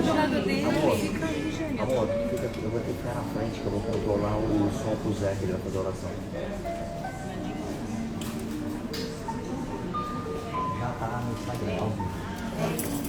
do lado dele. Fica aí, Júnior. Amor, fica aqui, eu vou ter que ficar na frente, que eu vou controlar o som pro Zé, que ele vai fazer a oração. Já tá no Instagram, ao vivo.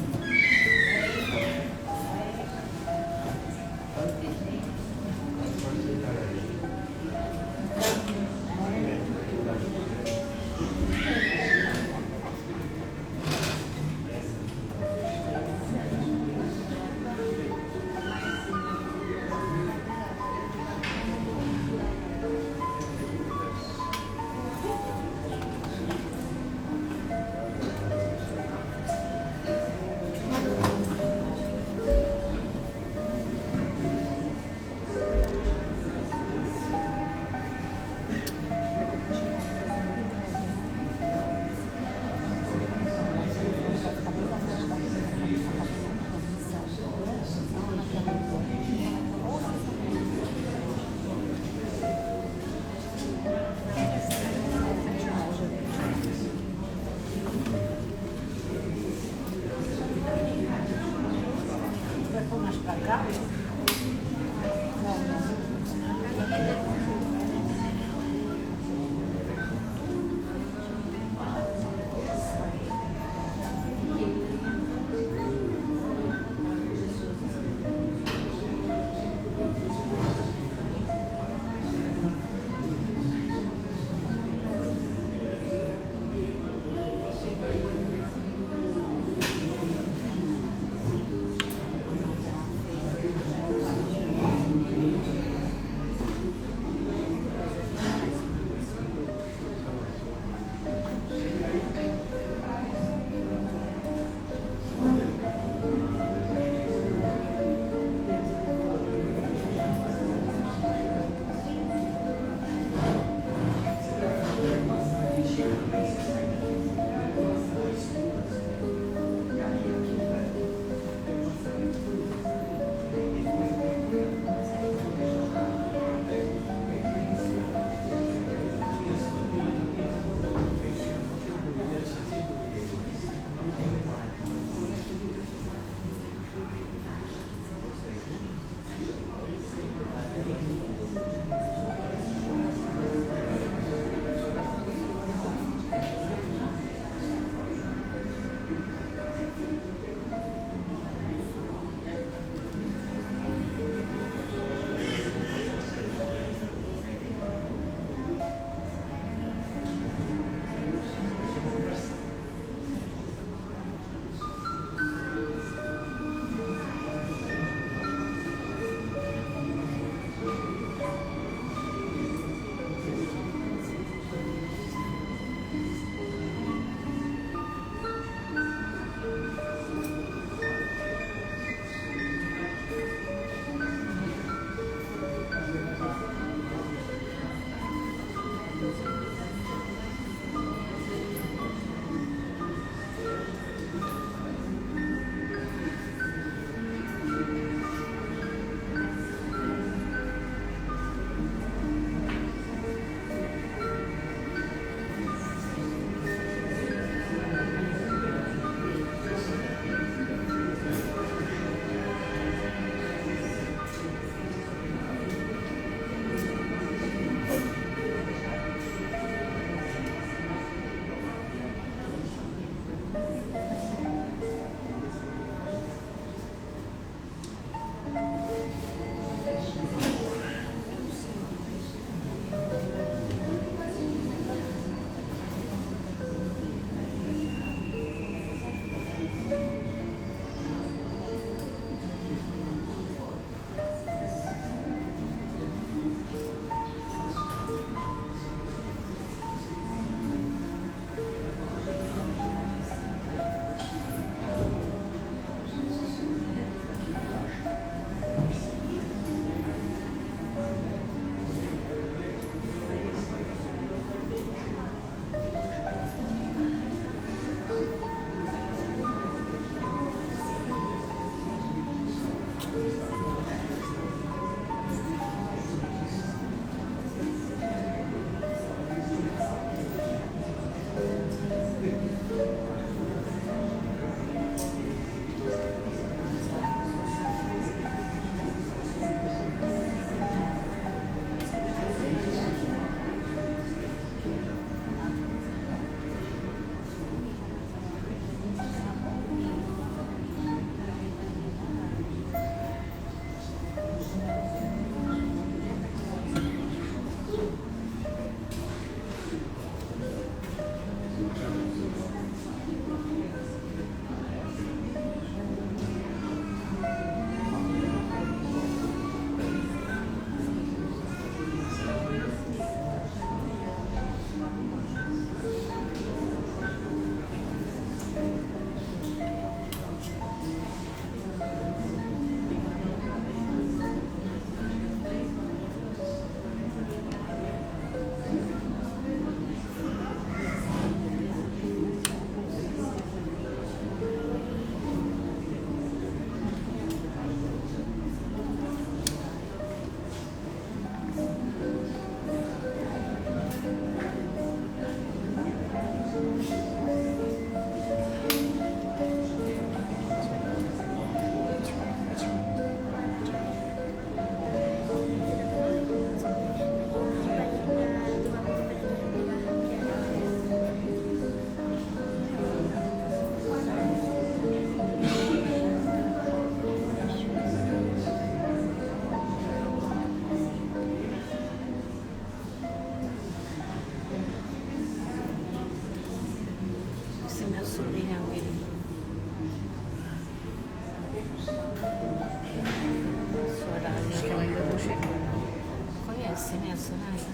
Soraya.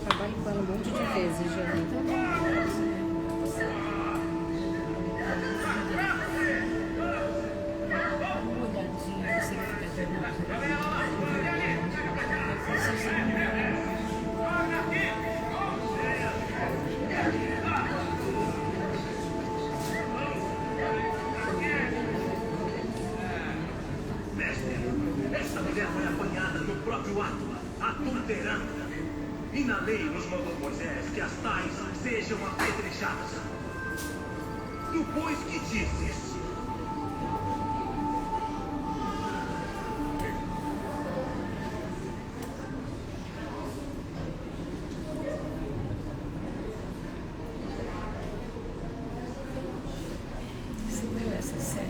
Trabalho com ela um monte de vezes já. Uma olhadinha, você fica vendo. Essa mulher foi apanhada no próprio ato, adulterando. E na lei nos mandou Moisés que as tais sejam apedrejadas. Tu, pois, que dizes? Você viu essa série?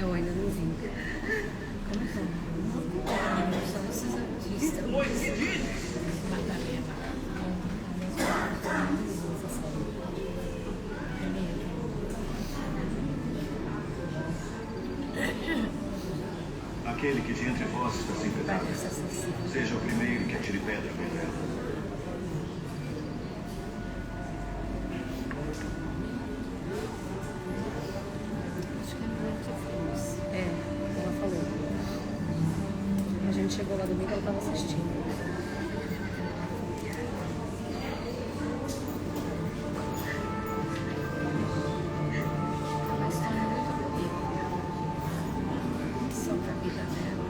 Eu ainda não vi. Como são esses artistas? Pois que dizes? Madalena. Aquele que de entre vós está sem pecado, Parece assassino. seja o primeiro que atire pedra contra ela. Acho que é no Netflix. É, ela falou. A gente chegou lá domingo, ela estava assistindo. É uma história muito bonita. Sobre a vida dela.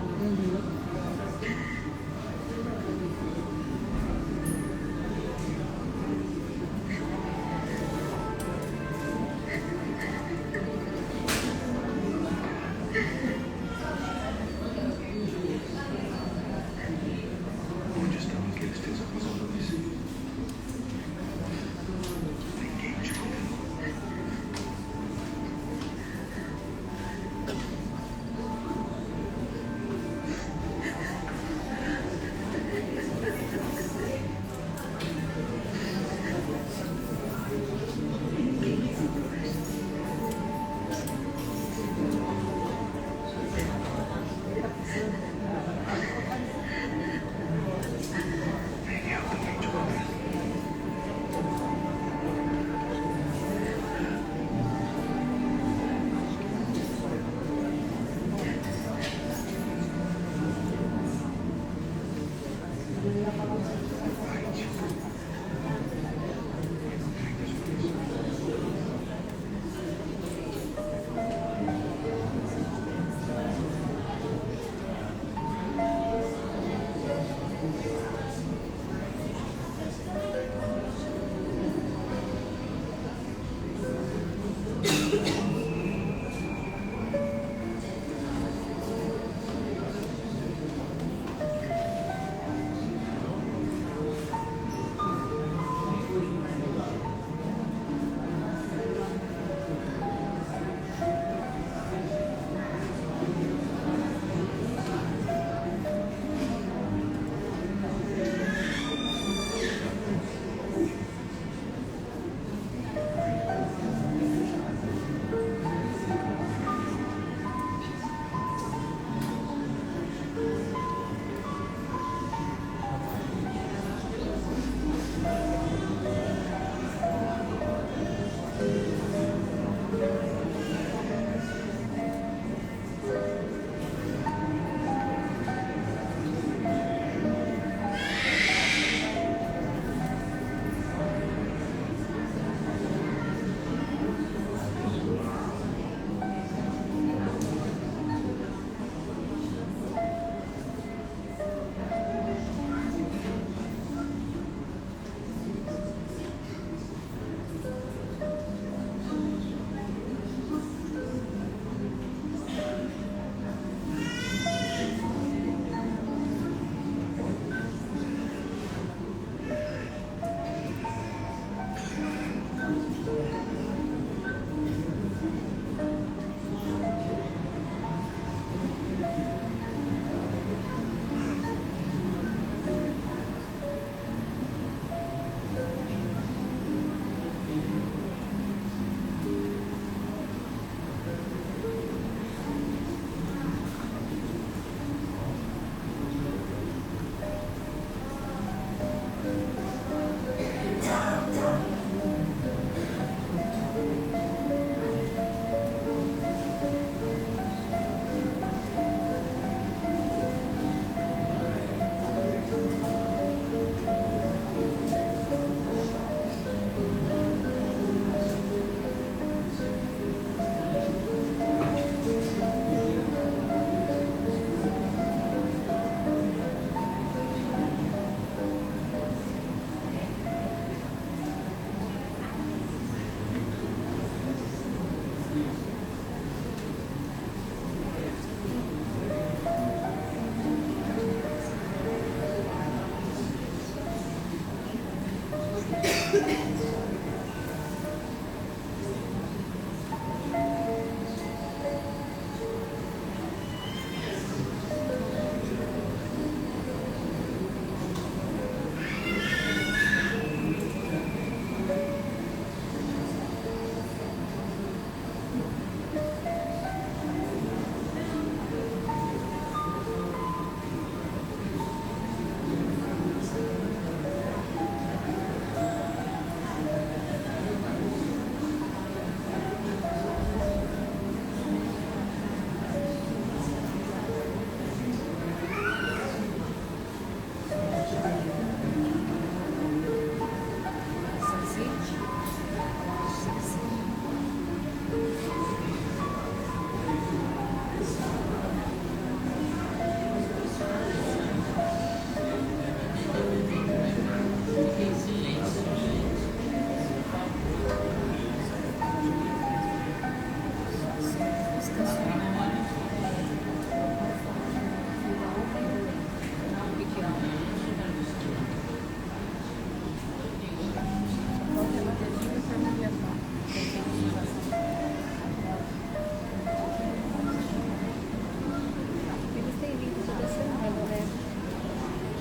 Eles têm vindo toda semana, né?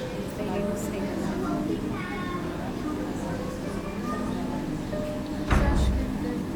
Eles têm ido sempre. Você acha que ele deve...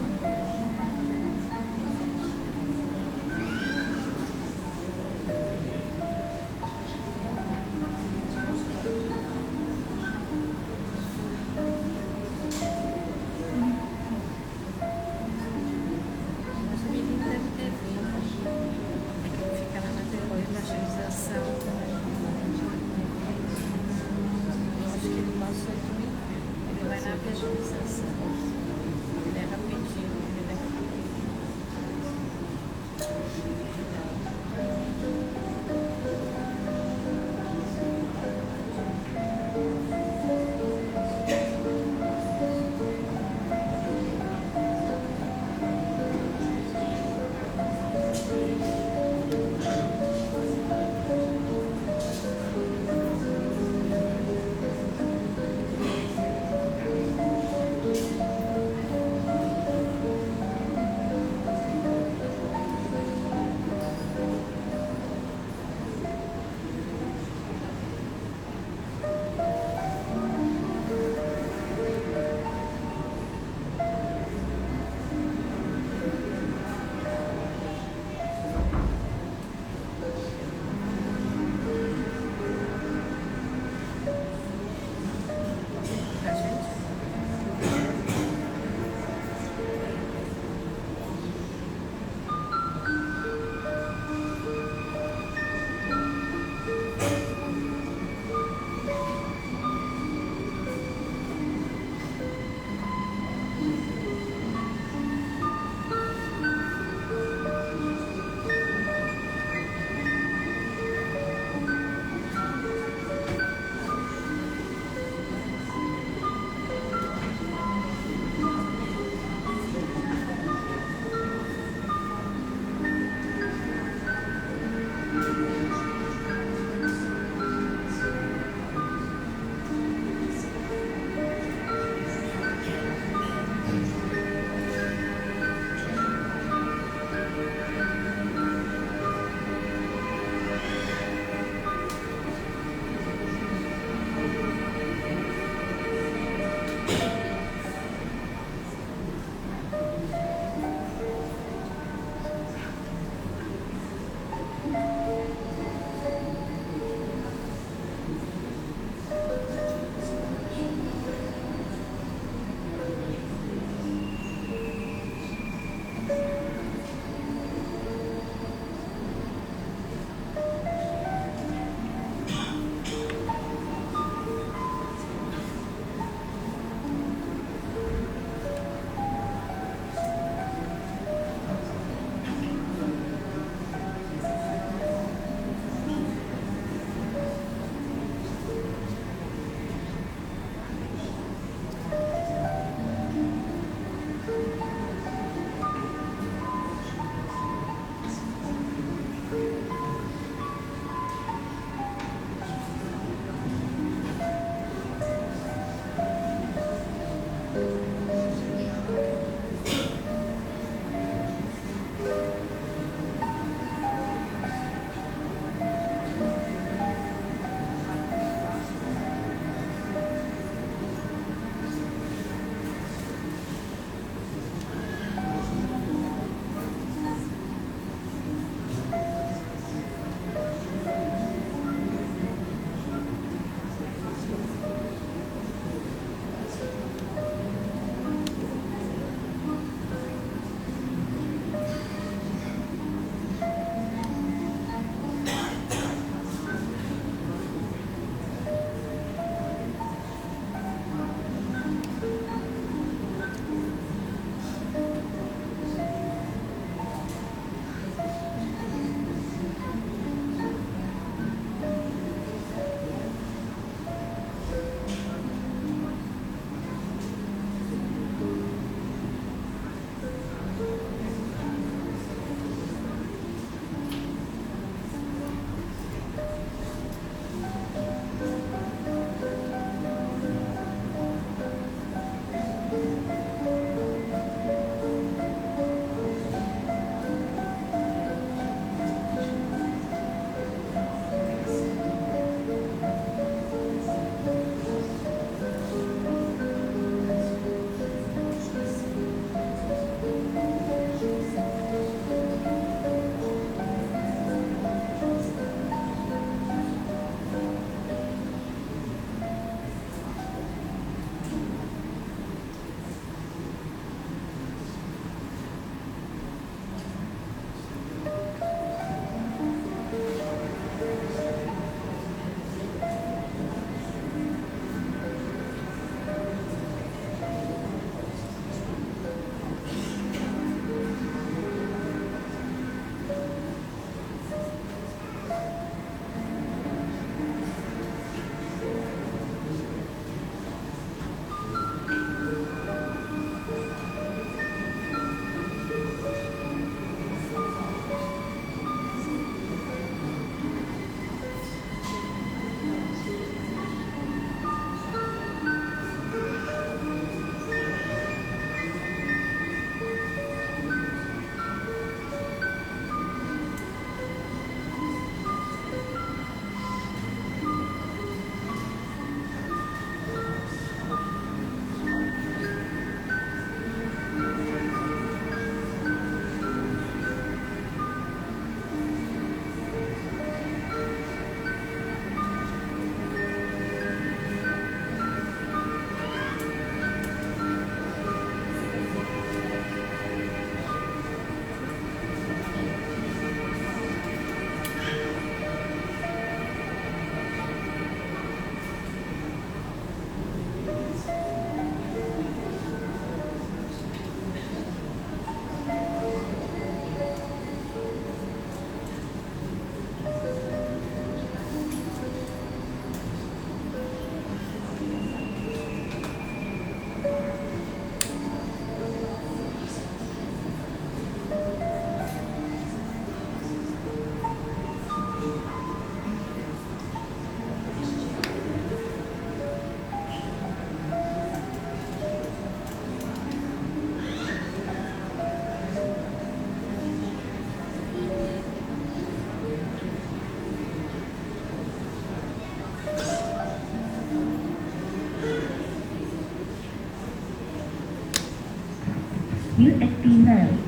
USB mode.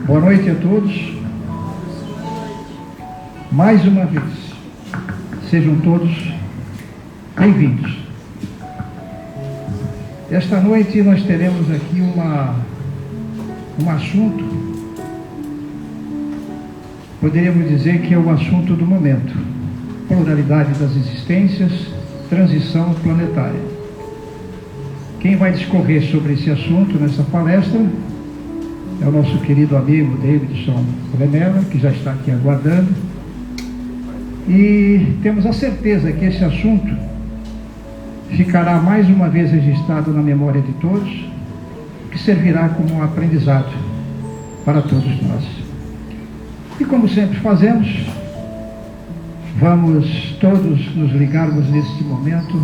Boa noite a todos. Mais uma vez, sejam todos bem-vindos. Esta noite nós teremos aqui um assunto, poderíamos dizer que é o assunto do momento: pluralidade das existências, transição planetária. Quem vai discorrer sobre esse assunto nessa palestra é o nosso querido amigo Davidson Lemela, que já está aqui aguardando. E temos a certeza que esse assunto ficará mais uma vez registrado na memória de todos, que servirá como um aprendizado para todos nós. E como sempre fazemos, vamos todos nos ligarmos neste momento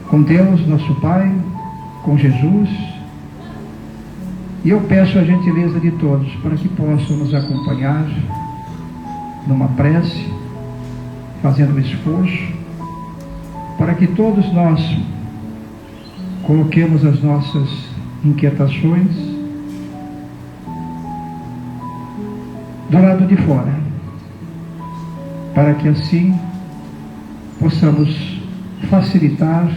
com Deus, nosso Pai, com Jesus. E eu peço a gentileza de todos para que possam nos acompanhar numa prece, fazendo um esforço, para que todos nós coloquemos as nossas inquietações do lado de fora, para que assim possamos facilitar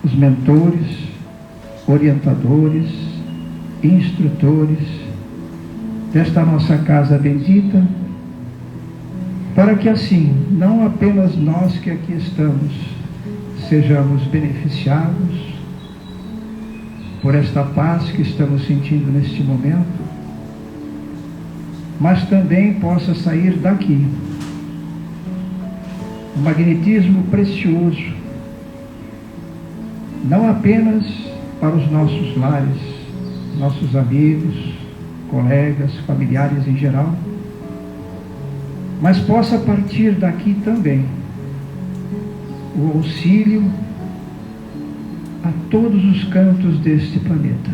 os mentores, orientadores, instrutores desta nossa casa bendita, para que assim, não apenas nós que aqui estamos, sejamos beneficiados por esta paz que estamos sentindo neste momento, mas também possa sair daqui um magnetismo precioso, não apenas para os nossos lares, nossos amigos, colegas, familiares em geral, mas possa partir daqui também o auxílio a todos os cantos deste planeta,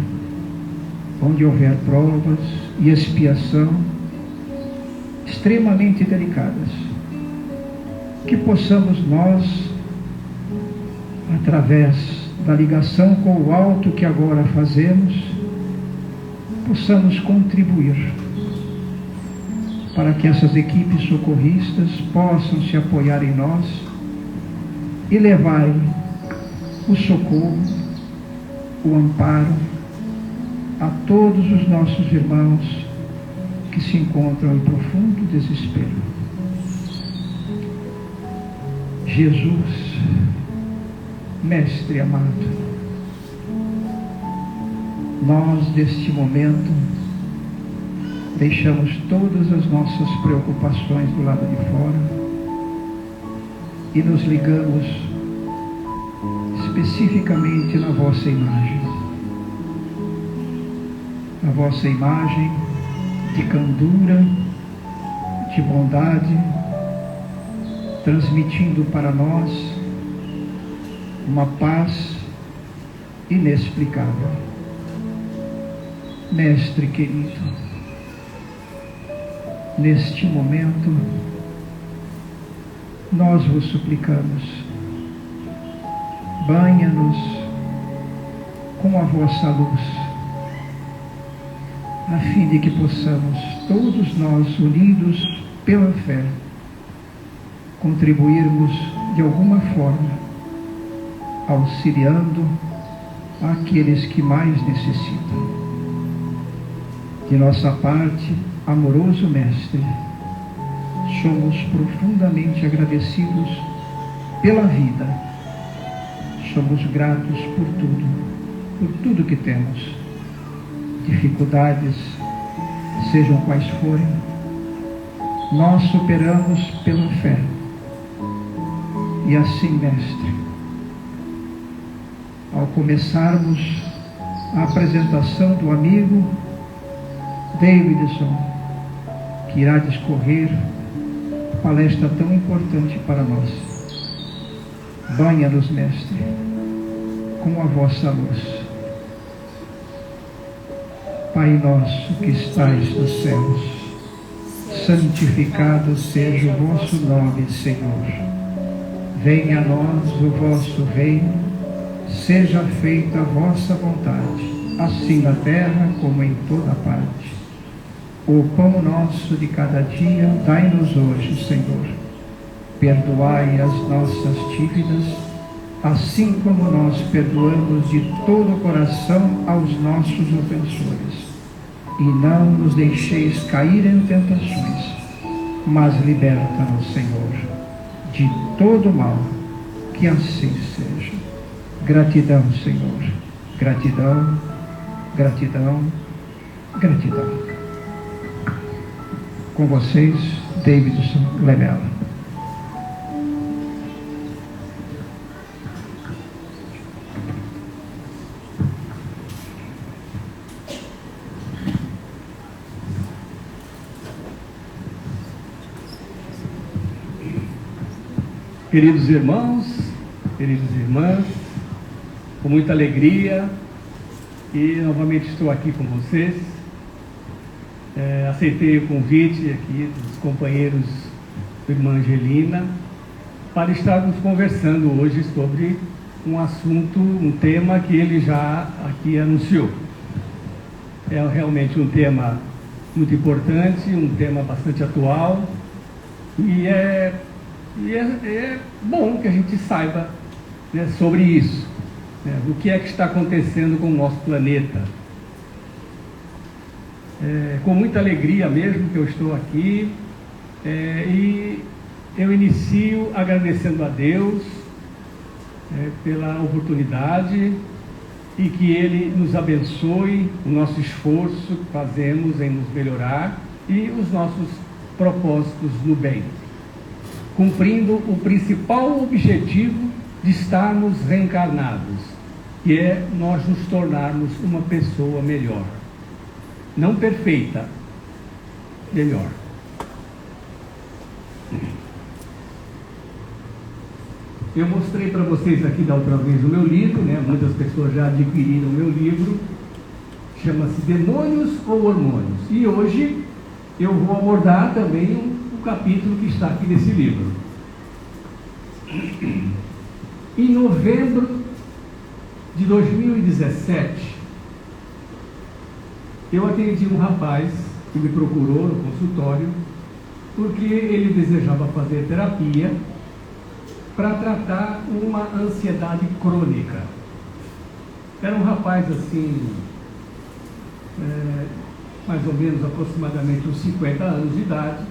onde houver provas e expiação extremamente delicadas, que possamos nós, através da ligação com o alto que agora fazemos, possamos contribuir para que essas equipes socorristas possam se apoiar em nós e levarem o socorro, o amparo a todos os nossos irmãos que se encontram em profundo desespero. Jesus, Mestre amado, nós neste momento deixamos todas as nossas preocupações do lado de fora e nos ligamos especificamente na vossa imagem. A vossa imagem de candura, de bondade, transmitindo para nós uma paz inexplicável. Mestre querido, neste momento, nós vos suplicamos, banha-nos com a vossa luz, a fim de que possamos, todos nós unidos pela fé, contribuirmos de alguma forma, auxiliando aqueles que mais necessitam. De nossa parte, amoroso Mestre, somos profundamente agradecidos pela vida. Somos gratos por tudo que temos. Dificuldades, sejam quais forem, nós superamos pela fé. E assim, Mestre, ao começarmos a apresentação do amigo Davidson, que irá discorrer palestra tão importante para nós, banha-nos, Mestre, com a vossa luz. Pai nosso que estais nos céus, santificado seja o vosso nome, Senhor. Venha a nós o vosso reino, seja feita a vossa vontade, assim na terra como em toda parte. O pão nosso de cada dia dai-nos hoje, Senhor. Perdoai as nossas dívidas, assim como nós perdoamos de todo o coração aos nossos ofensores. E não nos deixeis cair em tentações, mas liberta-nos, Senhor, de todo mal, que assim seja. Gratidão, Senhor. Gratidão, gratidão, gratidão. Com vocês, Davidson Lemela. Queridos irmãos, queridas irmãs, com muita alegria, e novamente estou aqui com vocês. Aceitei o convite aqui dos companheiros da irmã Angelina para estarmos conversando hoje sobre um assunto, um tema que ele já aqui anunciou. É realmente um tema muito importante, um tema bastante atual, e é bom que a gente saiba, né, sobre isso, né, do que é que está acontecendo com o nosso planeta. Com muita alegria mesmo que eu estou aqui, e eu inicio agradecendo a Deus pela oportunidade, e que Ele nos abençoe o nosso esforço que fazemos em nos melhorar e os nossos propósitos no bem, cumprindo o principal objetivo de estarmos reencarnados, que é nós nos tornarmos uma pessoa melhor. Não perfeita, melhor. Eu mostrei para vocês aqui da outra vez o meu livro, né? Muitas pessoas já adquiriram o meu livro. Chama-se Demônios ou Hormônios. E hoje eu vou abordar também o capítulo que está aqui nesse livro. Em novembro de 2017, eu atendi um rapaz que me procurou no consultório porque ele desejava fazer terapia para tratar uma ansiedade crônica. Era um rapaz assim, mais ou menos aproximadamente uns 50 anos de idade.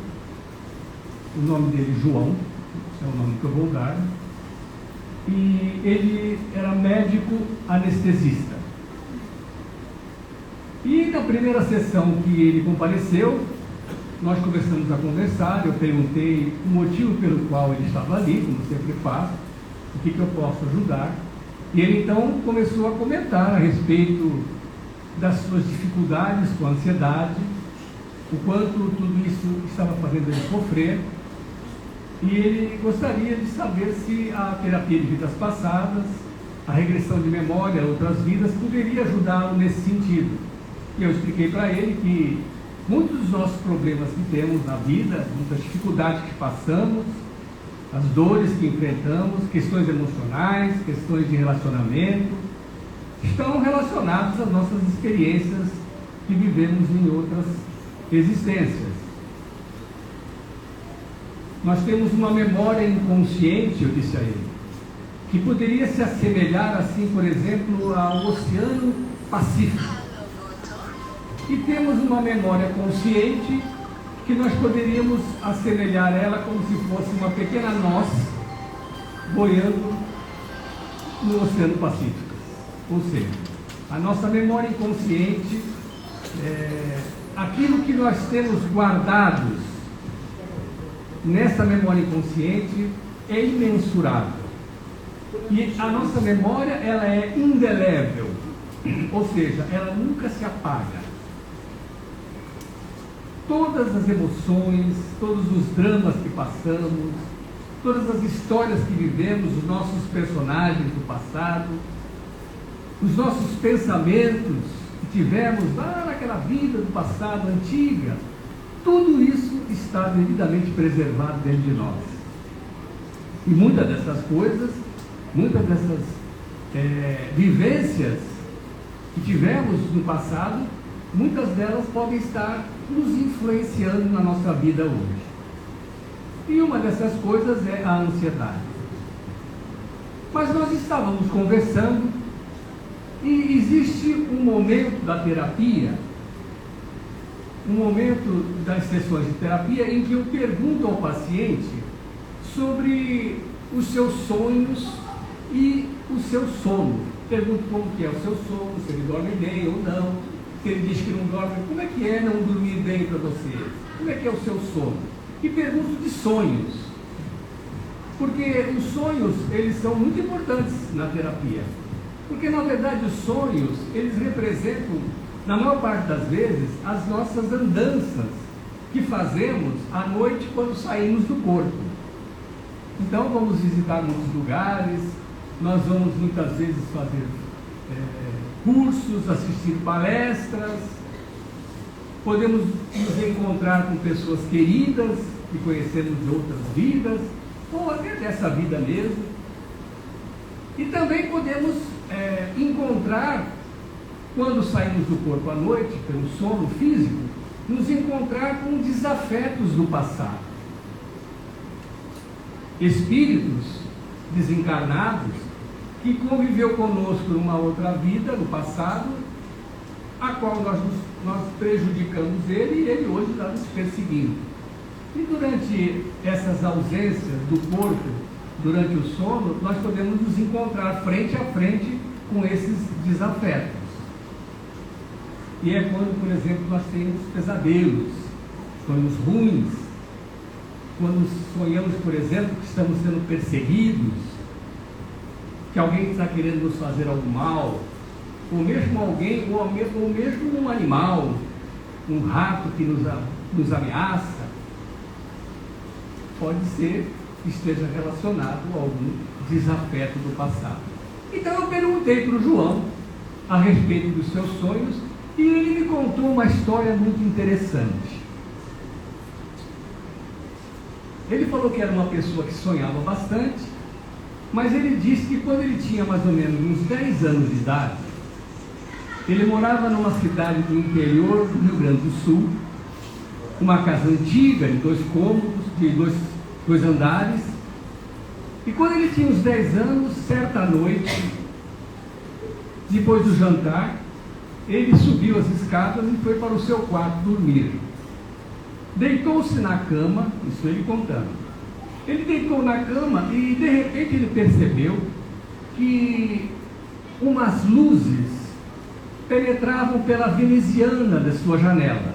O nome dele João, é o nome que eu vou dar, e ele era médico anestesista. E na primeira sessão que ele compareceu, nós começamos a conversar. Eu perguntei o motivo pelo qual ele estava ali, como sempre faço, o que eu posso ajudar. E ele então começou a comentar a respeito das suas dificuldades com a ansiedade, o quanto tudo isso estava fazendo ele sofrer. E ele gostaria de saber se a terapia de vidas passadas, a regressão de memória a outras vidas, poderia ajudá-lo nesse sentido. E eu expliquei para ele que muitos dos nossos problemas que temos na vida, muitas dificuldades que passamos, as dores que enfrentamos, questões emocionais, questões de relacionamento, estão relacionados às nossas experiências que vivemos em outras existências. Nós temos uma memória inconsciente, eu disse a ele, que poderia se assemelhar assim, por exemplo, ao Oceano Pacífico. E temos uma memória consciente que nós poderíamos assemelhar ela como se fosse uma pequena noz boiando no Oceano Pacífico. Ou seja, a nossa memória inconsciente, aquilo que nós temos guardados nessa memória inconsciente é imensurável. E a nossa memória, ela é indelével, ou seja, ela nunca se apaga. Todas as emoções, todos os dramas que passamos, todas as histórias que vivemos, os nossos personagens do passado, os nossos pensamentos que tivemos lá naquela vida do passado antiga, tudo isso está devidamente preservado dentro de nós. E muitas dessas coisas, muitas dessas vivências que tivemos no passado, muitas delas podem estar nos influenciando na nossa vida hoje. E uma dessas coisas é a ansiedade. Mas nós estávamos conversando e existe um momento da terapia, um momento das sessões de terapia em que eu pergunto ao paciente sobre os seus sonhos e o seu sono. Pergunto como que é o seu sono, se ele dorme bem ou não, se ele diz que não dorme, como é que é não dormir bem para você? Como é que é o seu sono? E pergunto de sonhos, porque os sonhos, eles são muito importantes na terapia, porque na verdade os sonhos, eles representam, na maior parte das vezes, as nossas andanças que fazemos à noite quando saímos do corpo. Então vamos visitar muitos lugares, nós vamos muitas vezes fazer cursos, assistir palestras, podemos nos encontrar com pessoas queridas que conhecemos de outras vidas, ou até dessa vida mesmo. E também podemos encontrar, quando saímos do corpo à noite, pelo sono físico, nos encontrar com desafetos do passado. Espíritos desencarnados que conviveu conosco numa outra vida, no passado, a qual nós prejudicamos ele e ele hoje está nos perseguindo. E durante essas ausências do corpo, durante o sono, nós podemos nos encontrar frente a frente com esses desafetos. E é quando, por exemplo, nós temos pesadelos, sonhos ruins, quando sonhamos, por exemplo, que estamos sendo perseguidos, que alguém está querendo nos fazer algo mal, ou mesmo alguém, ou mesmo um animal, um rato que nos ameaça, pode ser que esteja relacionado a algum desafeto do passado. Então eu perguntei para o João a respeito dos seus sonhos e ele me contou uma história muito interessante. Ele falou que era uma pessoa que sonhava bastante, mas ele disse que quando ele tinha mais ou menos uns 10 anos de idade, ele morava numa cidade do interior do Rio Grande do Sul, uma casa antiga, de 2 cômodos, de dois andares, e quando ele tinha uns 10 anos, certa noite, depois do jantar, ele subiu as escadas e foi para o seu quarto dormir. Deitou-se na cama, isso ele contando. Ele deitou na cama e de repente ele percebeu que umas luzes penetravam pela veneziana da sua janela.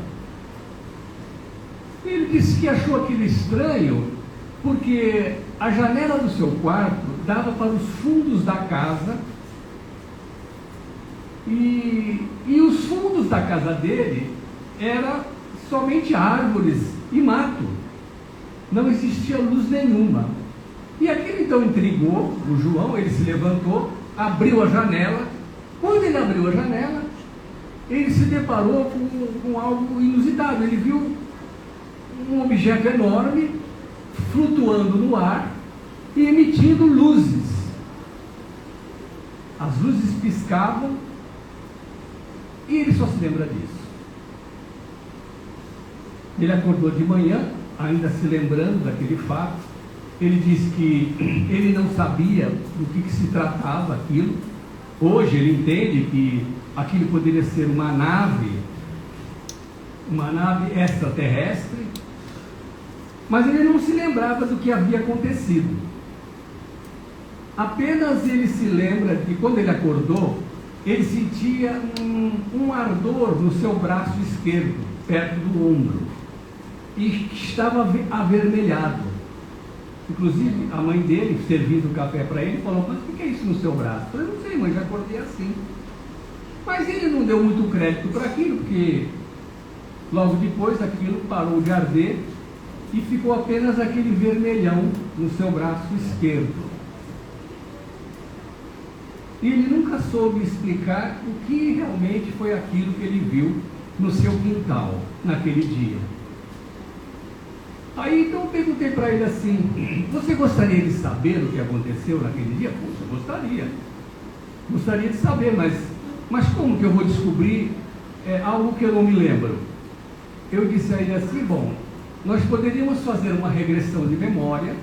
Ele disse que achou aquilo estranho, porque a janela do seu quarto dava para os fundos da casa e os fundos da casa dele eram somente árvores e mato. Não existia luz nenhuma. E aquilo então intrigou o João, ele se levantou, abriu a janela. Quando ele abriu a janela, ele se deparou com algo inusitado. Ele viu um objeto enorme flutuando no ar e emitindo luzes. As luzes piscavam e ele só se lembra disso. Ele acordou de manhã, ainda se lembrando daquele fato. Ele disse que ele não sabia do que se tratava aquilo. Hoje ele entende que aquilo poderia ser uma nave extraterrestre, mas ele não se lembrava do que havia acontecido. Apenas ele se lembra de que quando ele acordou, ele sentia um ardor no seu braço esquerdo, perto do ombro, e estava avermelhado. Inclusive a mãe dele, servindo o café para ele, falou: mas o que é isso no seu braço? Eu falei: não sei, mãe, já acordei assim. Mas ele não deu muito crédito para aquilo, porque logo depois aquilo parou de arder e ficou apenas aquele vermelhão no seu braço esquerdo. E ele nunca soube explicar o que realmente foi aquilo que ele viu no seu quintal naquele dia. Aí então eu perguntei para ele assim: você gostaria de saber o que aconteceu naquele dia? Poxa, gostaria. Gostaria de saber, mas como que eu vou descobrir algo que eu não me lembro? Eu disse a ele assim: bom, nós poderíamos fazer uma regressão de memória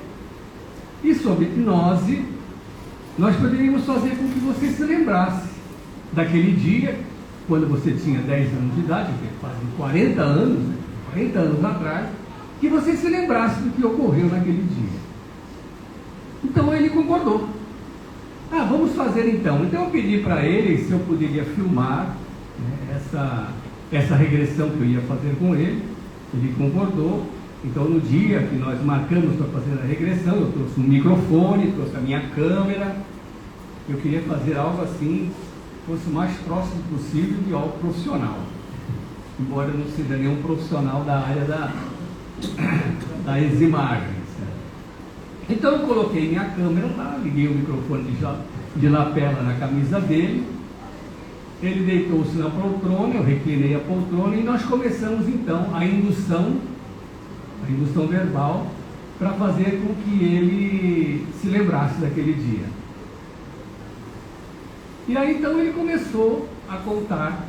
e sob hipnose nós poderíamos fazer com que você se lembrasse daquele dia, quando você tinha 10 anos de idade, quase 40 anos atrás, que você se lembrasse do que ocorreu naquele dia. Então ele concordou. Vamos fazer então. Então eu pedi para ele se eu poderia filmar, né, essa regressão que eu ia fazer com ele. Ele concordou. Então no dia que nós marcamos para fazer a regressão, eu trouxe um microfone, trouxe a minha câmera. Eu queria fazer algo assim, fosse o mais próximo possível de algo profissional, embora eu não seja nenhum profissional da área das imagens. Então eu coloquei minha câmera lá, liguei o microfone de lapela na camisa dele, ele deitou-se na poltrona, eu reclinei a poltrona e nós começamos então a indução verbal para fazer com que ele se lembrasse daquele dia. E aí então ele começou a contar,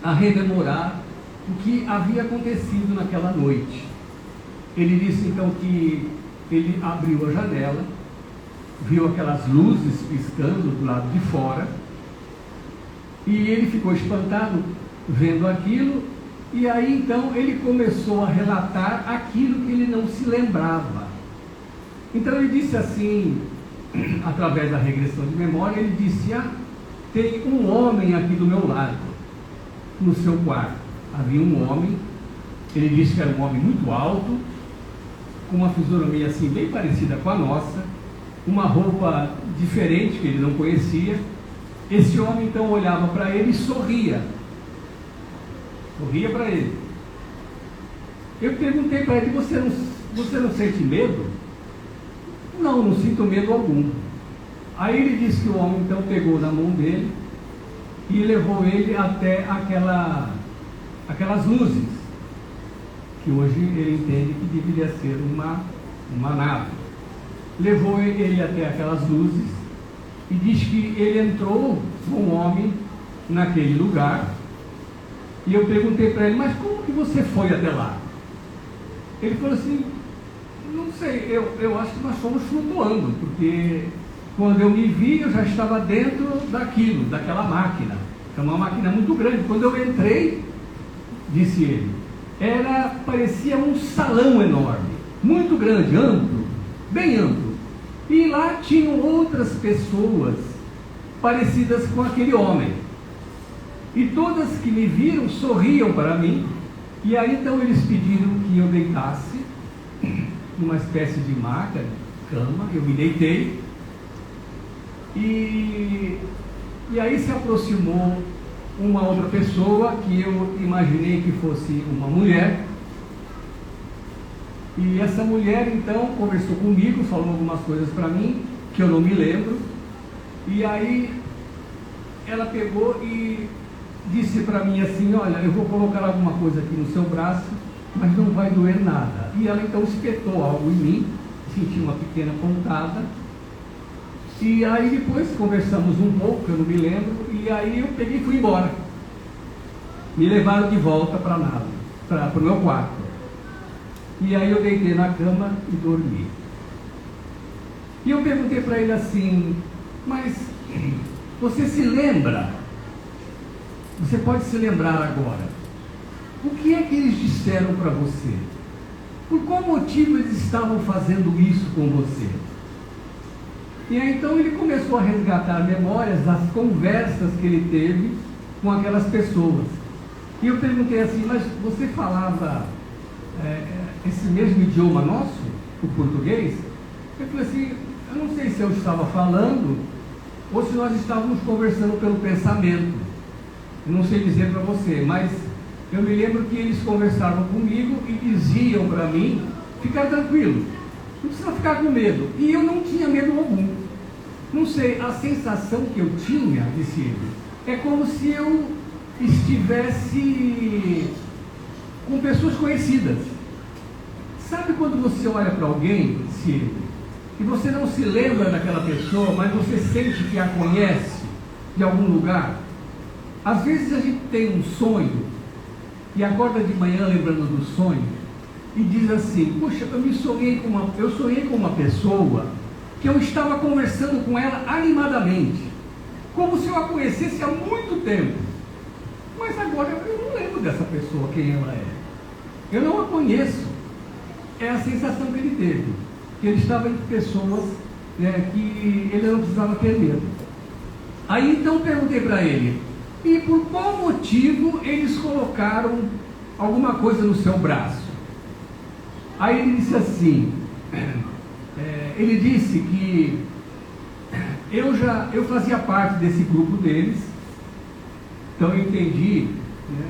a rememorar o que havia acontecido naquela noite. Ele disse então que ele abriu a janela, viu aquelas luzes piscando do lado de fora, e ele ficou espantado vendo aquilo, e aí então ele começou a relatar aquilo que ele não se lembrava. Então ele disse assim, através da regressão de memória, ele disse: tem um homem aqui do meu lado, no seu quarto. Havia um homem, ele disse que era um homem muito alto, com uma fisionomia assim bem parecida com a nossa, uma roupa diferente que ele não conhecia. Esse homem então olhava para ele e sorria para ele. Eu perguntei para ele: você não sente medo? Não sinto medo algum. Aí ele disse que o homem então pegou na mão dele e levou ele até aquelas luzes, que hoje ele entende que deveria ser uma nave. Levou ele até aquelas luzes e diz que ele entrou com o homem naquele lugar. E eu perguntei para ele: mas como que você foi até lá? Ele falou assim: não sei, eu acho que nós fomos flutuando, porque quando eu me vi, eu já estava dentro daquela máquina. É uma máquina muito grande. Quando eu entrei, disse ele, parecia um salão enorme, muito grande, amplo, bem amplo. E lá tinham outras pessoas parecidas com aquele homem. E todas que me viram sorriam para mim. E aí então eles pediram que eu deitasse numa espécie de maca, cama. Eu me deitei. E aí se aproximou uma outra pessoa que eu imaginei que fosse uma mulher. E essa mulher então conversou comigo, falou algumas coisas para mim que eu não me lembro. E aí ela pegou e disse para mim assim: olha, eu vou colocar alguma coisa aqui no seu braço, mas não vai doer nada. E ela então espetou algo em mim, senti uma pequena pontada. E aí depois conversamos um pouco, eu não me lembro, e aí eu peguei e fui embora. Me levaram de volta para a nave, para o meu quarto. E aí eu deitei na cama e dormi. E eu perguntei para ele assim: mas você se lembra? Você pode se lembrar agora? O que é que eles disseram para você? Por qual motivo eles estavam fazendo isso com você? E aí então ele começou a resgatar memórias das conversas que ele teve com aquelas pessoas. E eu perguntei assim: mas você falava esse mesmo idioma nosso, o português? Eu falei assim: eu não sei se eu estava falando ou se nós estávamos conversando pelo pensamento. Eu não sei dizer para você, mas eu me lembro que eles conversavam comigo e diziam para mim: ficar tranquilo, não precisa ficar com medo. E eu não tinha medo algum. Não sei, a sensação que eu tinha, disse ele, é como se eu estivesse com pessoas conhecidas. Sabe quando você olha para alguém, Ciro, e você não se lembra daquela pessoa, mas você sente que a conhece de algum lugar? Às vezes a gente tem um sonho e acorda de manhã lembrando do sonho e diz assim: puxa, eu sonhei com uma pessoa que eu estava conversando com ela animadamente, como se eu a conhecesse há muito tempo, mas agora eu não lembro dessa pessoa, quem ela é, eu não a conheço. É a sensação que ele teve, que ele estava entre pessoas, né, que ele não precisava ter medo. Aí então perguntei para ele: e por qual motivo eles colocaram alguma coisa no seu braço? Aí ele disse assim, ele disse que eu fazia parte desse grupo deles, então eu entendi, né,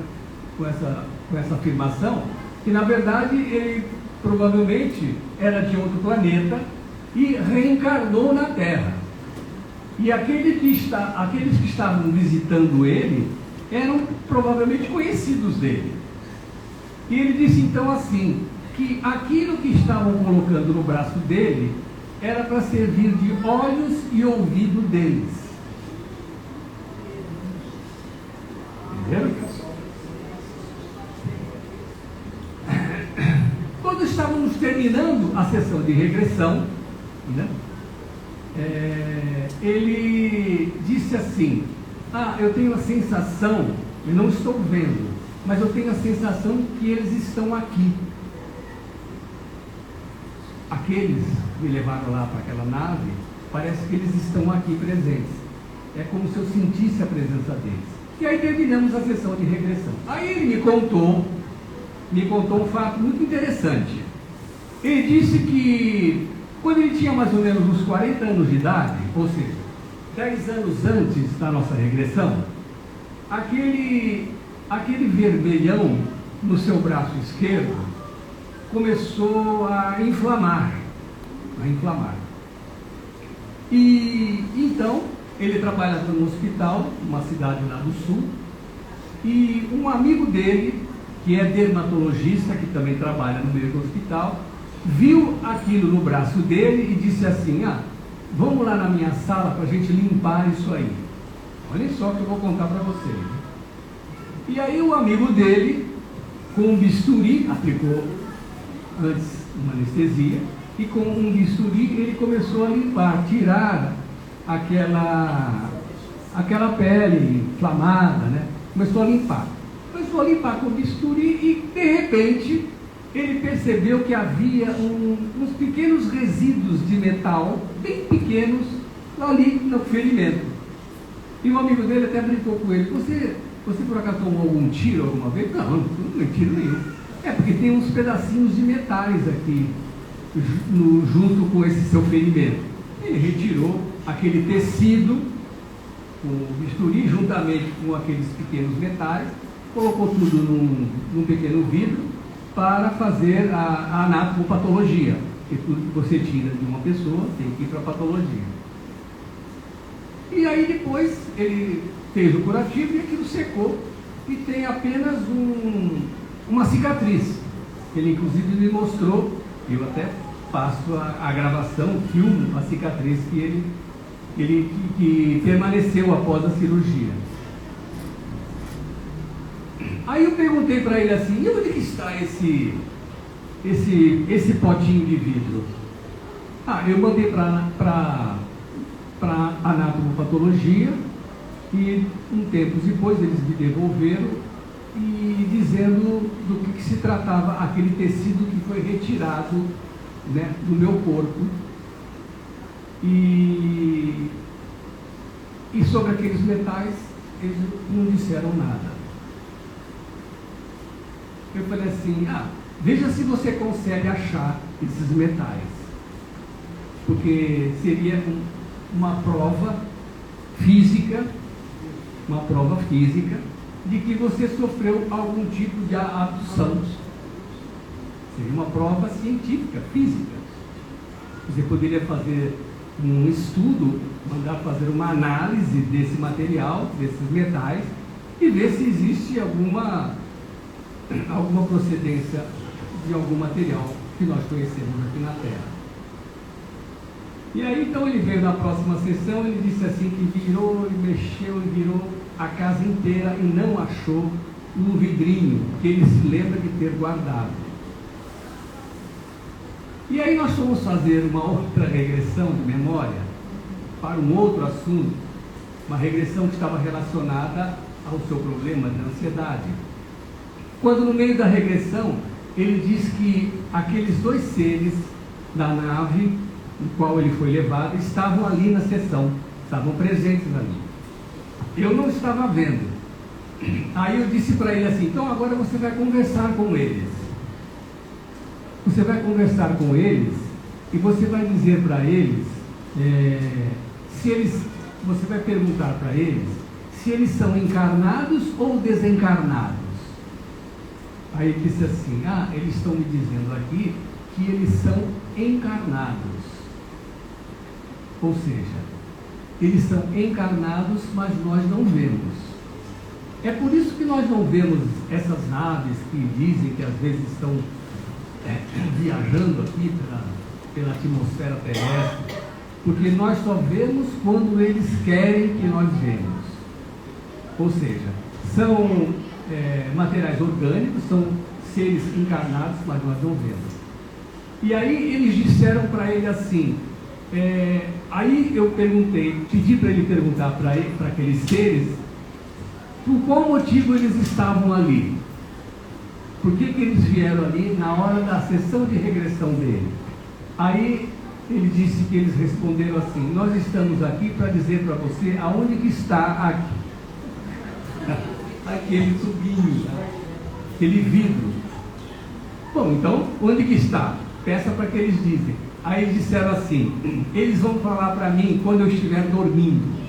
com essa afirmação, que na verdade ele provavelmente era de outro planeta e reencarnou na Terra. E aqueles que estavam visitando ele eram provavelmente conhecidos dele. E ele disse então assim, que aquilo que estavam colocando no braço dele era para servir de olhos e ouvido deles. Entenderam? Quando estávamos terminando a sessão de regressão, né, ele disse assim: eu tenho a sensação, eu não estou vendo, mas eu tenho a sensação que eles estão aqui. Aqueles que me levaram lá para aquela nave, parece que eles estão aqui presentes. É como se eu sentisse a presença deles. E aí terminamos a sessão de regressão. Aí ele me contou um fato muito interessante. Ele disse que quando ele tinha mais ou menos uns 40 anos de idade, ou seja, 10 anos antes da nossa regressão, aquele vermelhão no seu braço esquerdo começou a inflamar. E então ele trabalhava no hospital, numa cidade lá do sul, e um amigo dele, que é dermatologista, que também trabalha no mesmo hospital, viu aquilo no braço dele e disse assim: vamos lá na minha sala para a gente limpar isso aí. Olha só o que eu vou contar para vocês. E aí o amigo dele, com um bisturi, aplicou antes uma anestesia, e com um bisturi ele começou a limpar, tirar aquela pele inflamada, né? Começou a limpar com o bisturi e de repente ele percebeu que havia uns pequenos resíduos de metal, bem pequenos, ali no ferimento. E o amigo dele até brincou com ele: você por acaso tomou algum tiro alguma vez? Não, não tomei tiro nenhum. É porque tem uns pedacinhos de metais aqui, junto com esse seu ferimento. Ele retirou aquele tecido, com o bisturi, juntamente com aqueles pequenos metais, colocou tudo num pequeno vidro para fazer a anatomopatologia, porque tudo que você tira de uma pessoa tem que ir para a patologia. E aí depois ele fez o curativo e aquilo secou e tem apenas uma cicatriz. Ele inclusive me mostrou, eu até passo a gravação, filmo a cicatriz que permaneceu após a cirurgia. Aí eu perguntei para ele assim: e onde que está esse potinho de vidro? Eu mandei para anatomopatologia e tempos depois eles me devolveram e dizendo do que se tratava aquele tecido que foi retirado, né, do meu corpo, e sobre aqueles metais eles não disseram nada. Eu falei assim: veja se você consegue achar esses metais, porque seria uma prova física de que você sofreu algum tipo de abdução. Seria uma prova científica, física. Você poderia fazer um estudo, mandar fazer uma análise desse material, desses metais, e ver se existe alguma alguma procedência de algum material que nós conhecemos aqui na Terra. E aí então ele veio na próxima sessão, ele disse assim que virou e mexeu e virou a casa inteira e não achou um vidrinho que ele se lembra de ter guardado. E aí nós fomos fazer uma outra regressão de memória para um outro assunto, uma regressão que estava relacionada ao seu problema de ansiedade. Quando no meio da regressão ele diz que aqueles dois seres da nave no qual ele foi levado estavam ali na sessão, estavam presentes ali. Eu não estava vendo. Aí eu disse para ele assim: então agora você vai conversar com eles. Você vai conversar com eles e você vai dizer para eles, você vai perguntar para eles se eles são encarnados ou desencarnados. Aí ele disse assim: eles estão me dizendo aqui que eles são encarnados. Ou seja, eles são encarnados, mas nós não vemos. É por isso que nós não vemos essas naves que dizem que às vezes estão viajando aqui pela atmosfera terrestre, porque nós só vemos quando eles querem que nós vemos. Ou seja, são materiais orgânicos, são seres encarnados, mas nós não vemos. E aí eles disseram para ele assim, aí eu pedi para ele perguntar para aqueles seres por qual motivo eles estavam ali. Por que eles vieram ali na hora da sessão de regressão dele? Aí ele disse que eles responderam assim: nós estamos aqui para dizer para você aonde que está aqui. Aquele tubinho, aquele vidro. Bom, então, onde que está? Peça para que eles dizem. Aí eles disseram assim: eles vão falar para mim quando eu estiver dormindo,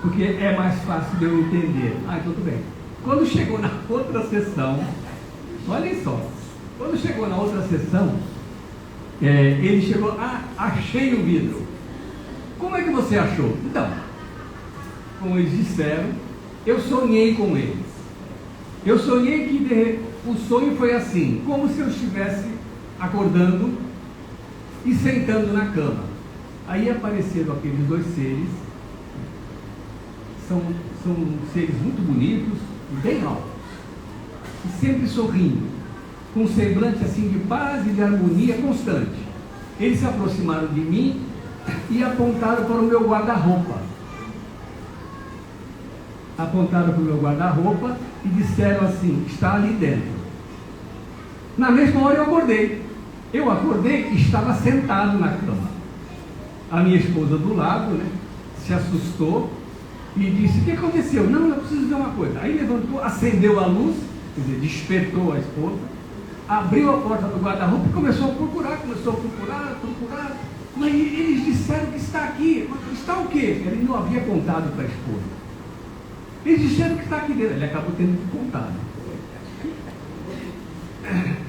porque é mais fácil de eu entender. Tudo bem. Quando chegou na outra sessão, olhem só, quando chegou na outra sessão, ele chegou: achei o vidro. Como é que você achou? Então, como eles disseram, eu sonhei com eles. Eu sonhei que o sonho foi assim, como se eu estivesse acordando e sentando na cama. Aí apareceram aqueles dois seres, são seres muito bonitos e bem altos, e sempre sorrindo, com um semblante assim de paz e de harmonia constante. Eles se aproximaram de mim e apontaram para o meu guarda-roupa. Apontaram para o meu guarda-roupa e disseram assim: está ali dentro. Na mesma hora eu acordei. Eu acordei e estava sentado na cama. A minha esposa do lado, se assustou e disse: o que aconteceu? Não, eu preciso dizer uma coisa. Aí levantou, acendeu a luz, quer dizer, despertou a esposa, abriu a porta do guarda-roupa e começou a procurar. Mas eles disseram que está aqui. Mas está o quê? Ele não havia contado para a esposa. Eles disseram que está aqui dentro. Ele acabou tendo que contar.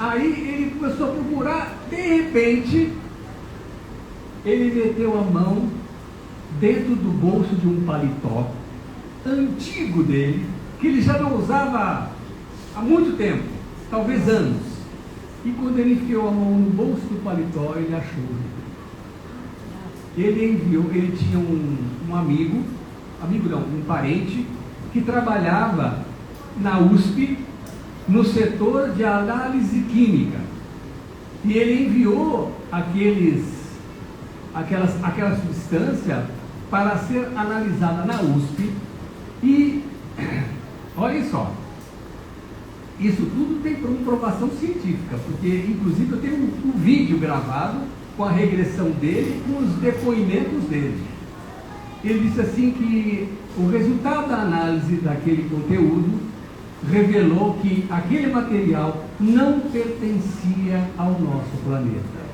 Aí ele começou a procurar. De repente, ele meteu a mão dentro do bolso de um paletó antigo dele, que ele já não usava há muito tempo, talvez anos. E quando ele enfiou a mão no bolso do paletó, ele achou. Ele tinha um amigo não, um parente, que trabalhava na USP, no setor de análise química. E ele enviou aquela substância para ser analisada na USP. E, olhem só, isso tudo tem comprovação científica, porque inclusive eu tenho um vídeo gravado com a regressão dele, com os depoimentos dele. Ele disse assim que o resultado da análise daquele conteúdo revelou que aquele material não pertencia ao nosso planeta.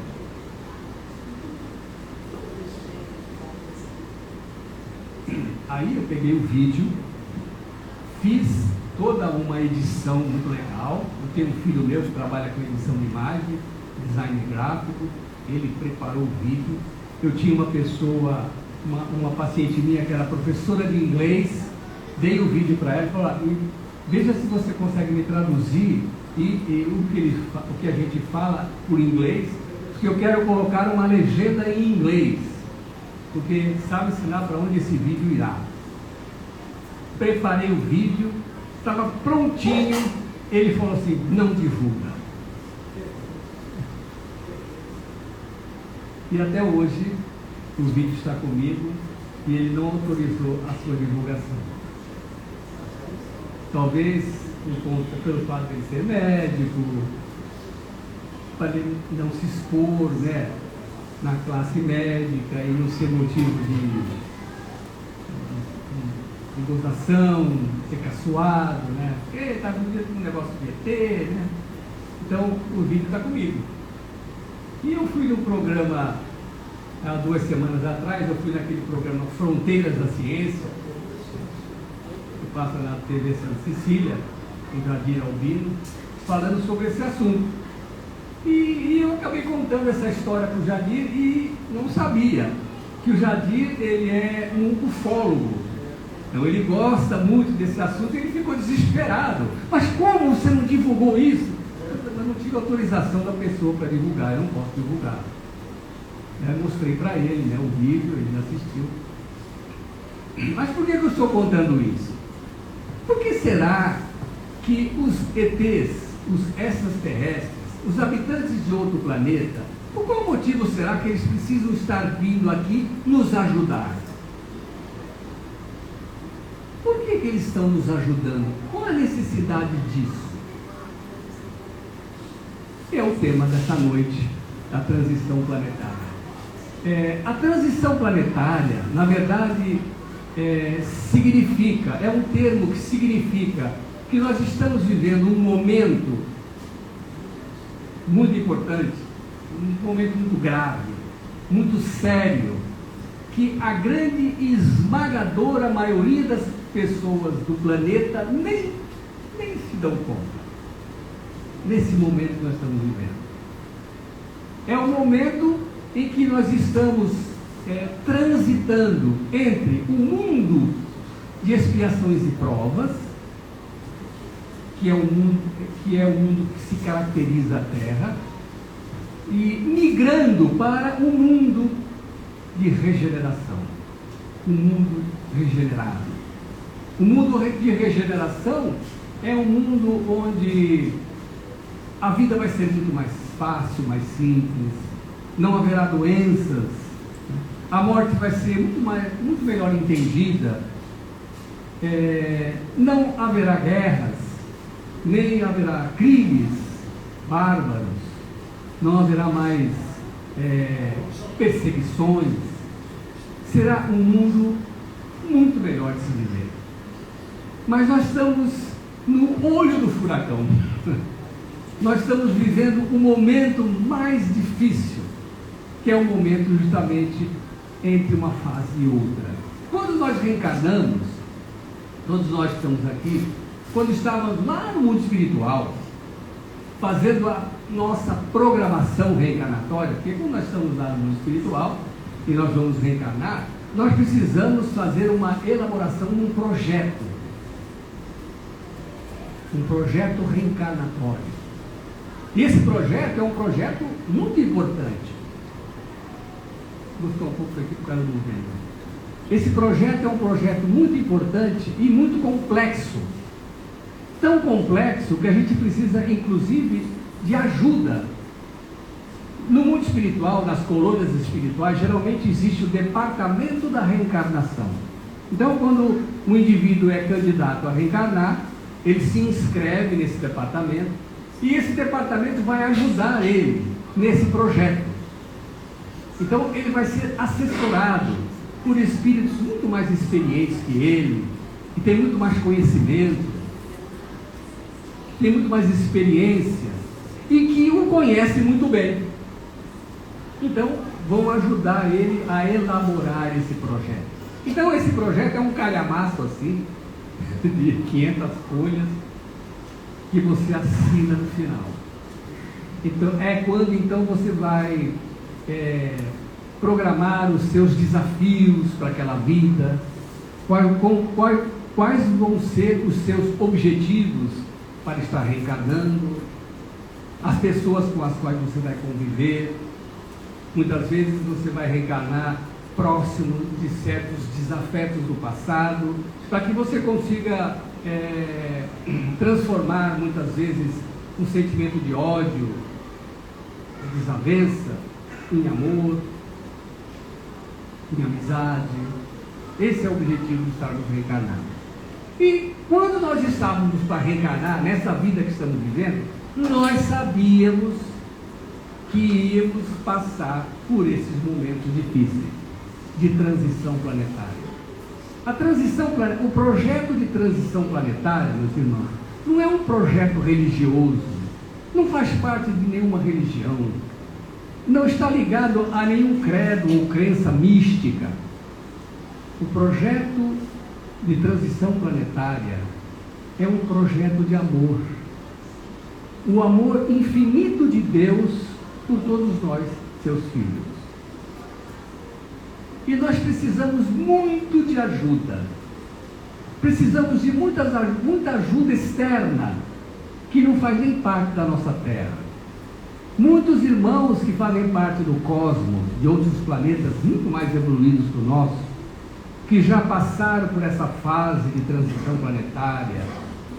Aí eu peguei o vídeo, fiz toda uma edição muito legal. Eu tenho um filho meu que trabalha com edição de imagem, design gráfico. Ele preparou o vídeo. Eu tinha uma pessoa, uma paciente minha que era professora de inglês, dei o vídeo para ela e falou: Veja se você consegue me traduzir o que a gente fala por inglês, porque eu quero colocar uma legenda em inglês, porque sabe-se lá para onde esse vídeo irá. Preparei o vídeo, estava prontinho, ele falou assim, não divulga. E até hoje o vídeo está comigo e ele não autorizou a sua divulgação. Talvez por conta, pelo fato de ele ser médico, para ele não se expor, né, na classe médica e não ser motivo de gozação, ser caçoado, né? Porque está com um negócio de ET, né? Então o vídeo está comigo. E eu fui no programa, há 2 semanas atrás, eu fui naquele programa Fronteiras da Ciência, que passa na TV Santa Cecília, com Jadir Albino, falando sobre esse assunto. E eu acabei contando essa história para o Jadir e não sabia que o Jadir, ele é um ufólogo. Então ele gosta muito desse assunto e ele ficou desesperado. Mas como você não divulgou isso? Eu não tive autorização da pessoa para divulgar, eu não posso divulgar. Eu mostrei para ele, né, o vídeo, ele assistiu. Mas por que eu estou contando isso? Por que será que os ETs, os extraterrestres, os habitantes de outro planeta, por qual motivo será que eles precisam estar vindo aqui nos ajudar? Por que eles estão nos ajudando? Qual a necessidade disso? É o tema dessa noite, a transição planetária. A transição planetária, na verdade, significa, é um termo que significa que nós estamos vivendo um momento muito importante, um momento muito grave, muito sério, que a grande e esmagadora maioria das pessoas do planeta nem se dão conta. Nesse momento que nós estamos vivendo. É um momento em que nós estamos transitando entre o mundo de expiações e provas, que é o mundo que se caracteriza a Terra, e migrando para o mundo de regeneração, o mundo regenerado. O mundo de regeneração é um mundo onde a vida vai ser muito mais fácil, mais simples, não haverá doenças, a morte vai ser muito melhor entendida, não haverá guerras, nem haverá crimes bárbaros, não haverá mais perseguições, será um mundo muito melhor de se viver. Mas nós estamos no olho do furacão. Nós estamos vivendo o momento mais difícil, que é o momento justamente entre uma fase e outra. Quando nós reencarnamos, todos nós que estamos aqui, quando estávamos lá no mundo espiritual, fazendo a nossa programação reencarnatória, porque quando nós estamos lá no mundo espiritual e nós vamos reencarnar, nós precisamos fazer uma elaboração de um projeto reencarnatório. E esse projeto é um projeto muito importante. Vou ficar um pouco aqui por causa do vento. Esse projeto é um projeto muito importante e muito complexo. Tão complexo que a gente precisa, inclusive, de ajuda. No mundo espiritual, nas colônias espirituais, geralmente existe o departamento da reencarnação. Então, quando um indivíduo é candidato a reencarnar, ele se inscreve nesse departamento e esse departamento vai ajudar ele nesse projeto. Então, ele vai ser assessorado por espíritos muito mais experientes que ele, que tem muito mais conhecimento, tem muito mais experiência e que o conhece muito bem. Então, vão ajudar ele a elaborar esse projeto. Então, esse projeto é um calhamaço assim, de 500 folhas, que você assina no final. Então, é quando então você vai programar os seus desafios para aquela vida, quais vão ser os seus objetivos para estar reencarnando, as pessoas com as quais você vai conviver. Muitas vezes você vai reencarnar próximo de certos desafetos do passado, para que você consiga transformar muitas vezes um sentimento de ódio, de desavença, em amor, em amizade. Esse é o objetivo de estarmos reencarnando. E quando nós estávamos para reencarnar, nessa vida que estamos vivendo, nós sabíamos que íamos passar por esses momentos difíceis de transição planetária. O projeto de transição planetária, meus irmãos, não é um projeto religioso, não faz parte de nenhuma religião, não está ligado a nenhum credo ou crença mística. O projeto de transição planetária é um projeto de amor, o amor infinito de Deus por todos nós, seus filhos. E nós precisamos muito de ajuda, precisamos de muita ajuda externa, que não faz nem parte da nossa Terra. Muitos irmãos que fazem parte do cosmos, de outros planetas muito mais evoluídos que o nosso, que já passaram por essa fase de transição planetária,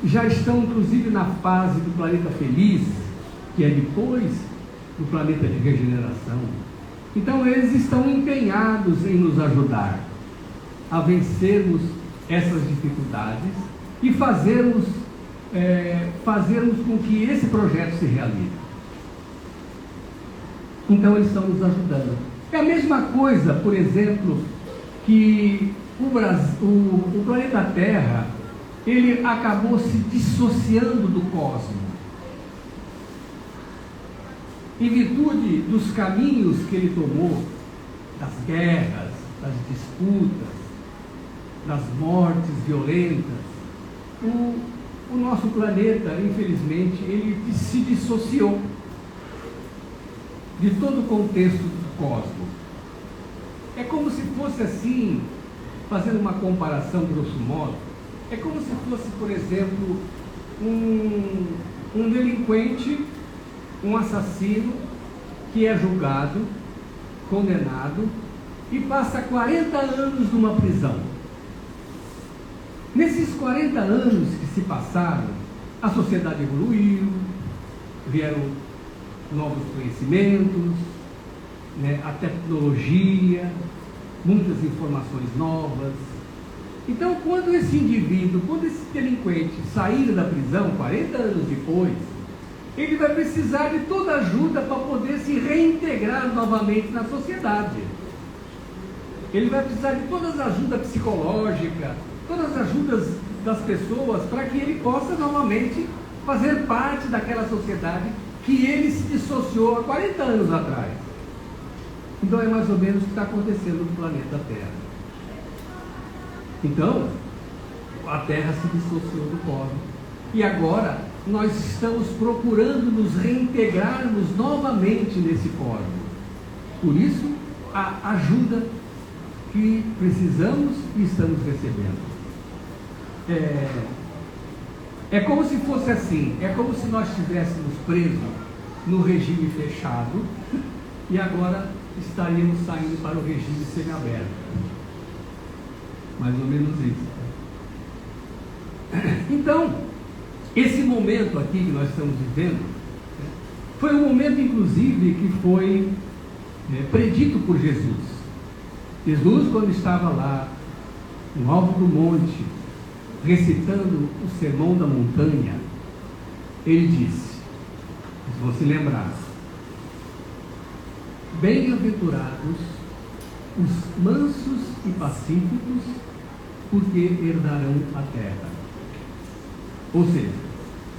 já estão inclusive na fase do planeta feliz, que é depois do planeta de regeneração. Então eles estão empenhados em nos ajudar a vencermos essas dificuldades e fazermos com que esse projeto se realize. Então eles estão nos ajudando. É a mesma coisa, por exemplo, que o planeta Terra, ele acabou se dissociando do cosmos. Em virtude dos caminhos que ele tomou, das guerras, das disputas, das mortes violentas, o nosso planeta, infelizmente, ele se dissociou de todo o contexto do cosmos. É como se fosse assim, fazendo uma comparação grosso modo, é como se fosse, por exemplo, um delinquente, um assassino que é julgado, condenado e passa 40 anos numa prisão. Nesses 40 anos que se passaram, a sociedade evoluiu, vieram novos conhecimentos, a tecnologia, muitas informações novas. Então, quando esse delinquente sair da prisão, 40 anos depois, ele vai precisar de toda ajuda para poder se reintegrar novamente na sociedade. Ele vai precisar de toda a ajuda psicológica, todas as ajudas das pessoas, para que ele possa novamente fazer parte daquela sociedade que ele se dissociou há 40 anos atrás. Então é mais ou menos o que está acontecendo no planeta Terra. Então, a Terra se dissociou do cosmos. E agora nós estamos procurando nos reintegrarmos novamente nesse cosmos. Por isso, a ajuda que precisamos e estamos recebendo. É como se fosse assim, é como se nós estivéssemos presos no regime fechado e agora estaríamos saindo para o regime semiaberto. Mais ou menos isso. Então, esse momento aqui que nós estamos vivendo, foi um momento, inclusive, que foi predito por Jesus. Jesus, quando estava lá, no alto do monte, recitando o Sermão da Montanha, ele disse, se você lembrar, bem-aventurados os mansos e pacíficos, porque herdarão a terra. Ou seja,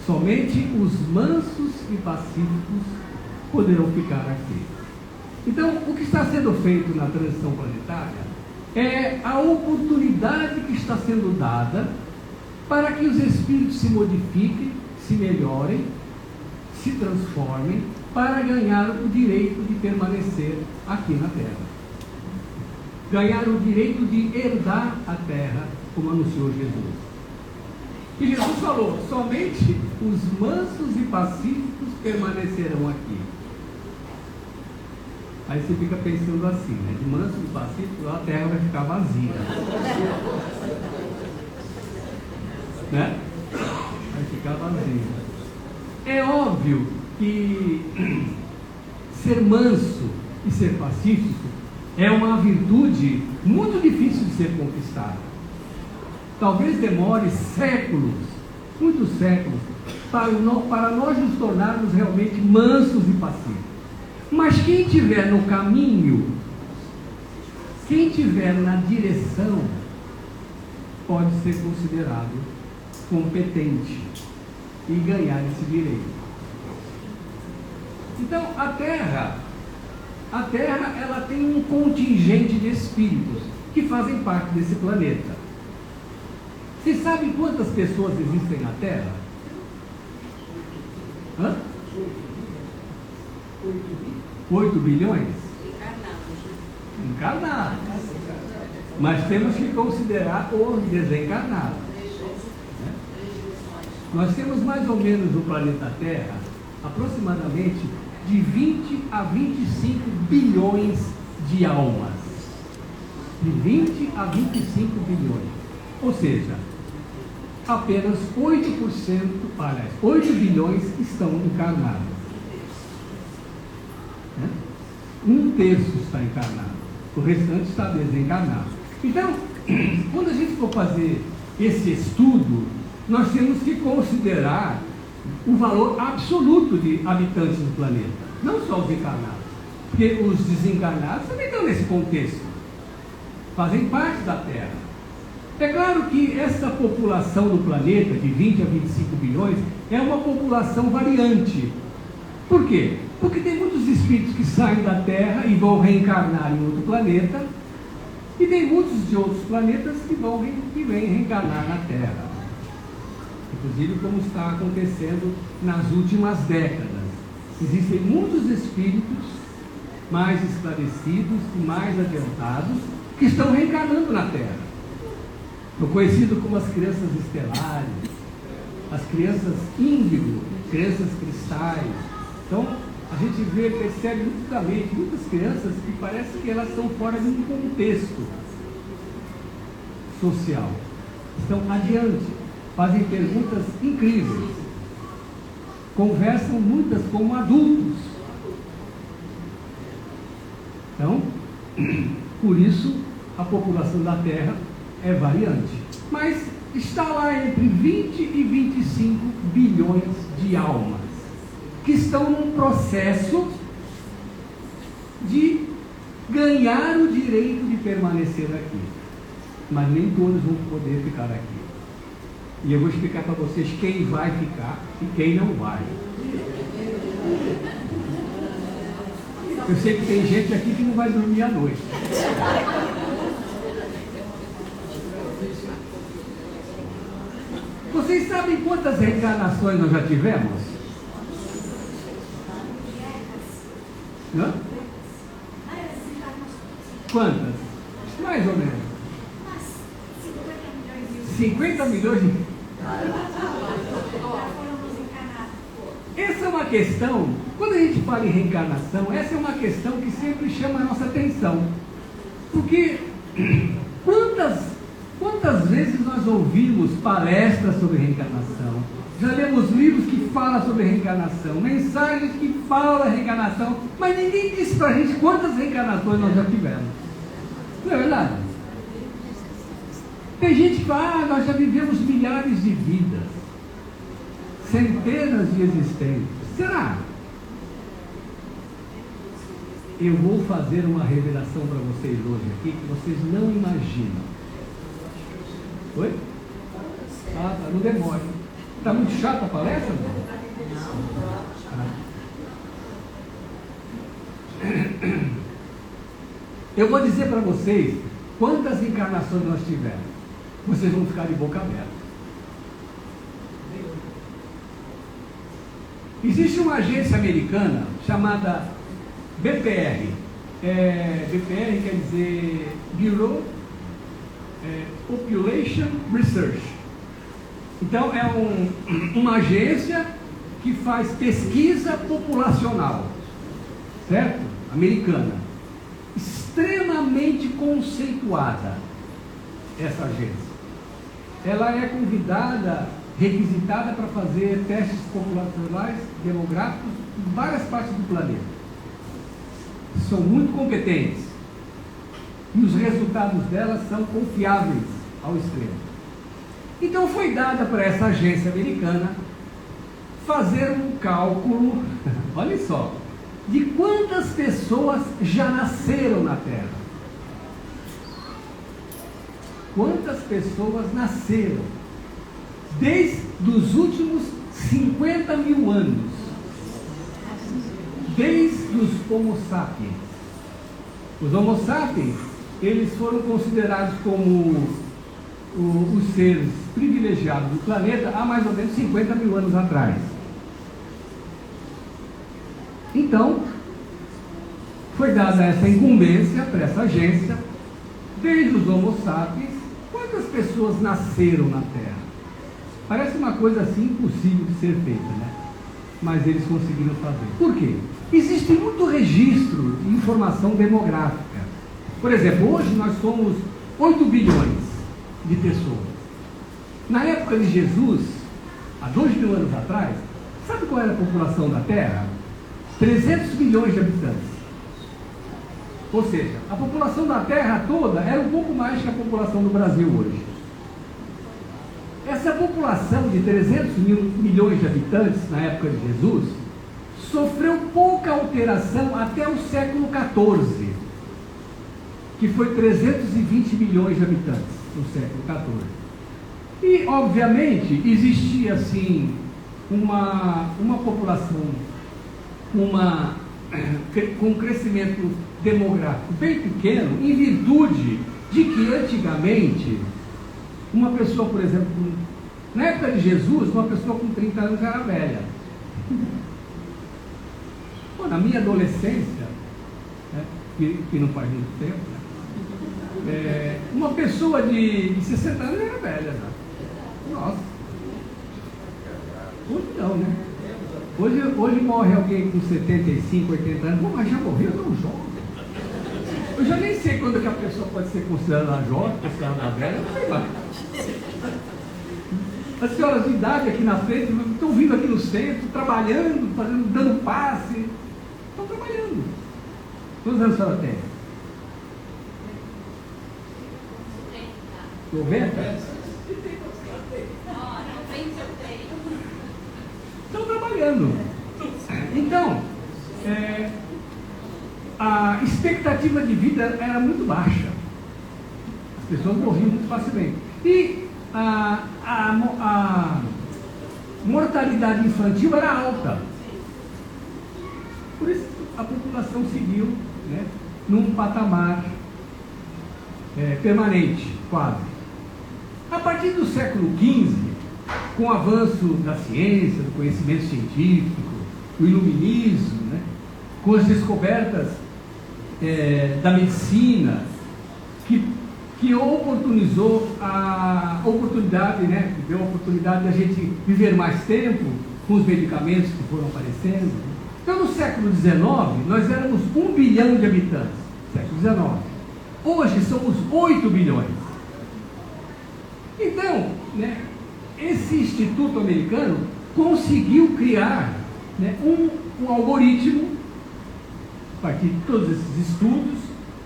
somente os mansos e pacíficos poderão ficar aqui. Então, o que está sendo feito na transição planetária é a oportunidade que está sendo dada para que os espíritos se modifiquem, se melhorem, se transformem, para ganhar o direito de permanecer aqui na Terra. Ganhar o direito de herdar a Terra, como anunciou Jesus. E Jesus falou, somente os mansos e pacíficos permanecerão aqui. Aí você fica pensando assim, né? De manso e pacífico, a terra vai ficar vazia. Né? Vai ficar vazia. É óbvio que ser manso e ser pacífico é uma virtude muito difícil de ser conquistada. Talvez demore séculos, muitos séculos, para nós nos tornarmos realmente mansos e pacíficos. Mas quem estiver no caminho, quem estiver na direção, pode ser considerado competente e ganhar esse direito. Então, a Terra ela tem um contingente de espíritos que fazem parte desse planeta. Vocês sabem quantas pessoas existem na Terra? 8 bilhões? Encarnados. Mas temos que considerar os desencarnados. Nós temos mais ou menos no planeta Terra aproximadamente de 20 a 25 bilhões de almas. De 20 a 25 bilhões. Ou seja, apenas 8%, aliás, 8 bilhões estão encarnados. Né? 1/3 está encarnado. O restante está desencarnado. Então, quando a gente for fazer esse estudo, nós temos que considerar o valor absoluto de habitantes do planeta, não só os encarnados, porque os desencarnados também estão nesse contexto, fazem parte da Terra. É claro que essa população do planeta, de 20 a 25 bilhões, é uma população variante. Por quê? Porque tem muitos espíritos que saem da Terra e vão reencarnar em outro planeta, e tem muitos de outros planetas que vêm reencarnar na Terra. Inclusive como está acontecendo nas últimas décadas. Existem muitos espíritos mais esclarecidos e mais adiantados que estão reencarnando na Terra. São conhecidos como as crianças estelares, as crianças índigo, crianças cristais. Então, a gente percebe nitidamente muitas crianças que parece que elas estão fora de um contexto social. Estão adiante, fazem perguntas incríveis, conversam muitas como adultos. Então, por isso, a população da Terra é variante. Mas está lá entre 20 e 25 bilhões de almas, que estão num processo de ganhar o direito de permanecer aqui. Mas nem todos vão poder ficar aqui. E eu vou explicar para vocês quem vai ficar e quem não vai. Eu sei que tem gente aqui que não vai dormir à noite. Vocês sabem quantas reencarnações nós já tivemos? Hã? Quantas? Mais ou menos. 50 milhões de... Essa é uma questão, quando a gente fala em reencarnação, essa é uma questão que sempre chama a nossa atenção. Porque quantas vezes nós ouvimos palestras sobre reencarnação, já lemos livros que falam sobre reencarnação, mensagens que falam da reencarnação, mas ninguém disse para a gente quantas reencarnações nós já tivemos. Não é verdade? Tem gente que fala, nós já vivemos milhares de vidas, centenas de existências. Será? Eu vou fazer uma revelação para vocês hoje aqui que vocês não imaginam. Oi? Ah, tá, não demore. Está muito chata a palestra? Eu vou dizer para vocês quantas encarnações nós tivemos. Vocês vão ficar de boca aberta. Existe uma agência americana chamada BPR. BPR quer dizer Bureau Population Research. Então, é uma agência que faz pesquisa populacional, certo? Americana. Extremamente conceituada, essa agência. Ela é convidada, requisitada para fazer testes populacionais, demográficos, em várias partes do planeta. São muito competentes. E os resultados delas são confiáveis ao extremo. Então foi dada para essa agência americana fazer um cálculo, olha só, de quantas pessoas já nasceram na Terra. Quantas pessoas nasceram desde os últimos 50 mil anos, desde os Homo sapiens. Os Homo sapiens, eles foram considerados como os seres privilegiados do planeta há mais ou menos 50 mil anos atrás. Então, foi dada essa incumbência para essa agência, desde os Homo sapiens, quantas pessoas nasceram na Terra? Parece uma coisa assim impossível de ser feita, né? Mas eles conseguiram fazer. Por quê? Existe muito registro de informação demográfica. Por exemplo, hoje nós somos 8 bilhões de pessoas. Na época de Jesus, há 2.000 anos atrás, sabe qual era a população da Terra? 300 milhões de habitantes. Ou seja, a população da Terra toda era um pouco mais que a população do Brasil hoje. Essa população de 300 milhões de habitantes, na época de Jesus, sofreu pouca alteração até o século XIV, que foi 320 milhões de habitantes no século XIV. E, obviamente, existia, assim, uma população com um crescimento demográfico bem pequeno, em virtude de que, antigamente, uma pessoa, por exemplo, na época de Jesus, uma pessoa com 30 anos era velha. Bom, na minha adolescência, né, que não faz muito tempo, né, uma pessoa de 60 anos era velha. Né? Nossa. Hoje não, né? Hoje morre alguém com 75, 80 anos. Bom, mas já morreu tão jovem. Eu já nem sei quando que a pessoa pode ser considerada jovem, considerada velha, não sei mais. As senhoras de idade aqui na frente estão vindo aqui no centro, trabalhando, dando passe. Estão trabalhando. Quantos anos a senhora tem? 90? Estão trabalhando. Então, a expectativa de vida era muito baixa. As pessoas morriam muito facilmente. E a mortalidade infantil era alta. Por isso a população seguiu, né, num patamar permanente, quase. A partir do século XV, com o avanço da ciência, do conhecimento científico, o iluminismo, né, com as descobertas da medicina, que oportunizou a oportunidade, né, deu a oportunidade da gente viver mais tempo com os medicamentos que foram aparecendo. Então, no século XIX, nós éramos 1 bilhão de habitantes, século XIX. Hoje somos 8 bilhões. Então, né, esse instituto americano conseguiu criar, né, um algoritmo, a partir de todos esses estudos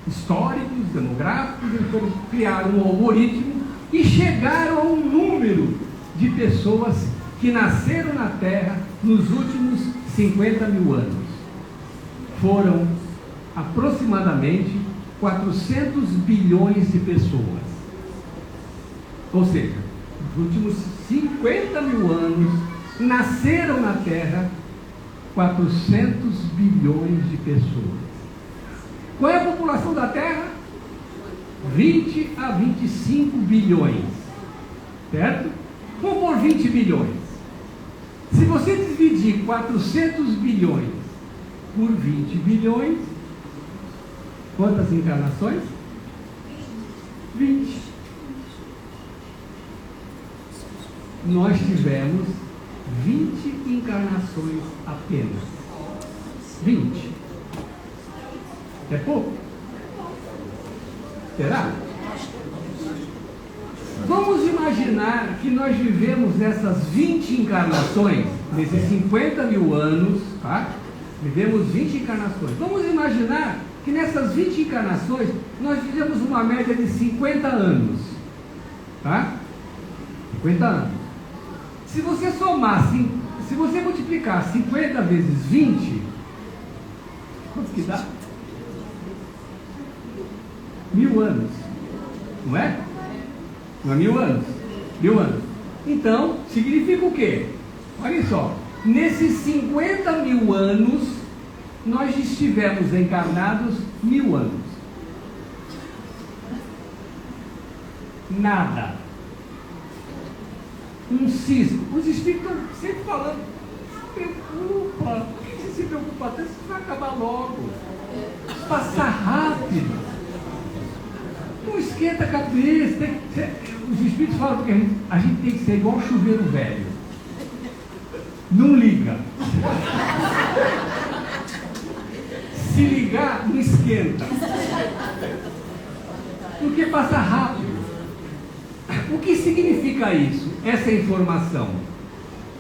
históricos, demográficos, eles criaram um algoritmo e chegaram a um número de pessoas que nasceram na Terra nos últimos 50 mil anos. Foram aproximadamente 400 bilhões de pessoas. Ou seja, nos últimos 50 mil anos, nasceram na Terra 400 bilhões de pessoas. Qual é a população da Terra? 20 a 25 bilhões. Certo? Vamos por 20 bilhões. Se você dividir 400 bilhões por 20 bilhões, quantas encarnações? 20. nós tivemos 20 encarnações apenas. 20. É pouco? Será? Vamos imaginar que nós vivemos essas 20 encarnações, nesses 50 mil anos, tá? Vivemos 20 encarnações. Vamos imaginar que nessas 20 encarnações nós vivemos uma média de 50 anos, tá? 50 anos. Se você somar, se você multiplicar 50 vezes 20, quanto que dá? 1000 anos, não é? Não é 1000 anos? 1000 anos. Então, significa o quê? Olha só, nesses 50 mil anos, nós estivemos encarnados 1000 anos. Nada. Um cisco. Os espíritos estão sempre falando, se preocupa, por que você se preocupa tanto? Isso vai acabar logo. Passa rápido. Não esquenta a cabeça. Os espíritos falam que a gente tem que ser igual um chuveiro velho. Não liga. Se ligar, não esquenta. Porque passa rápido. O que significa isso? Essa informação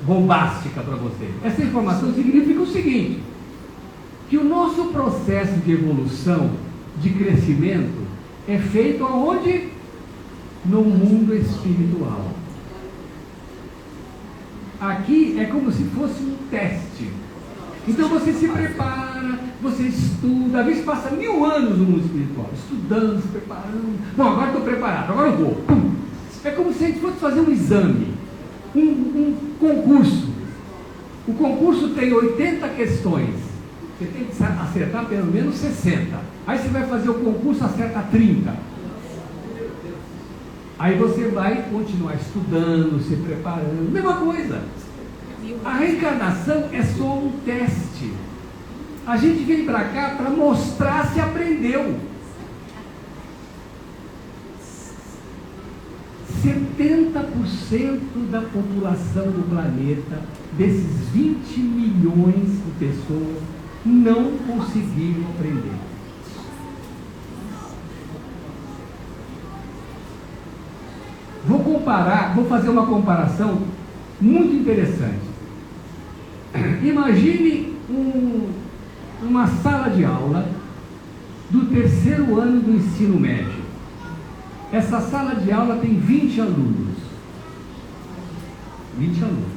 bombástica para você. Essa informação significa o seguinte: que o nosso processo de evolução, de crescimento, é feito aonde? No mundo espiritual. Aqui é como se fosse um teste. Então você se prepara, você estuda, às vezes passa 1000 anos no mundo espiritual, estudando, se preparando. Bom, agora estou preparado, agora eu vou. Pum. É como se a gente fosse fazer um exame, um concurso. O concurso tem 80 questões. Você tem que acertar pelo menos 60. Aí você vai fazer o concurso, acerta 30. Aí você vai continuar estudando, se preparando. Mesma coisa. A reencarnação é só um teste. A gente vem para cá para mostrar se aprendeu. 70% da população do planeta, desses 20 milhões de pessoas, não conseguiram aprender. Vou fazer uma comparação muito interessante. Imagine uma sala de aula do terceiro ano do ensino médio. Essa sala de aula tem 20 alunos. 20 alunos.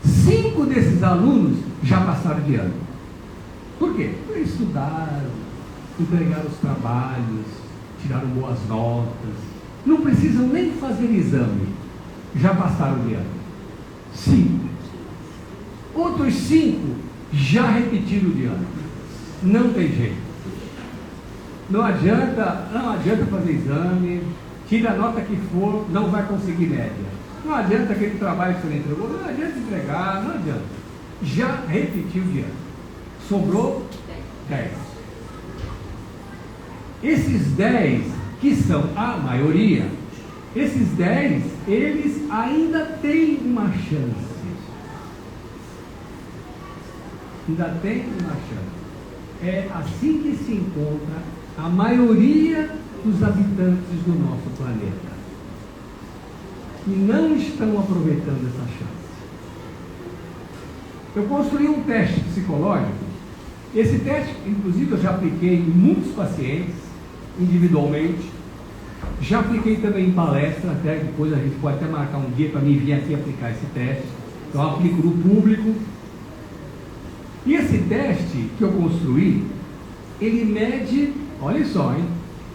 5 desses alunos já passaram de ano. Por quê? Porque estudaram, entregaram os trabalhos, tiraram boas notas. Não precisam nem fazer exame. Já passaram de ano. 5. Outros 5 já repetiram de ano. Não tem jeito. Não adianta fazer exame, tira a nota que for, não vai conseguir média. Não adianta aquele trabalho que você entregou, não adianta entregar, não adianta. Já repetiu de ano. Sobrou 10. Esses 10, que são a maioria, esses 10, eles ainda têm uma chance. Ainda tem uma chance. É assim que se encontra a maioria dos habitantes do nosso planeta. E não estão aproveitando essa chance. Eu construí um teste psicológico. Esse teste, inclusive, eu já apliquei em muitos pacientes, individualmente. Já apliquei também em palestra, até depois a gente pode até marcar um dia para mim vir aqui aplicar esse teste. Então eu aplico no público. E esse teste que eu construí, ele mede, olha só, hein?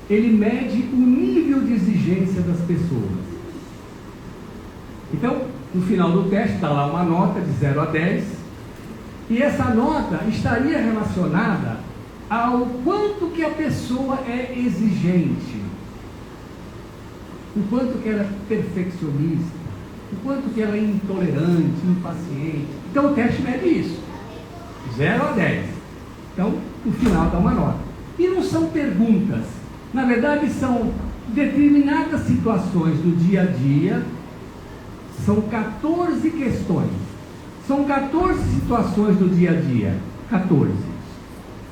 Ele mede o nível de exigência das pessoas. Então, no final do teste está lá uma nota de 0 a 10, e essa nota estaria relacionada ao quanto que a pessoa é exigente, o quanto que ela é perfeccionista, o quanto que ela é intolerante, impaciente. Então o teste mede isso, 0 a 10. Então, no final dá uma nota. E não são perguntas, na verdade são determinadas situações do dia a dia São 14 questões. São 14 situações do dia a dia. 14.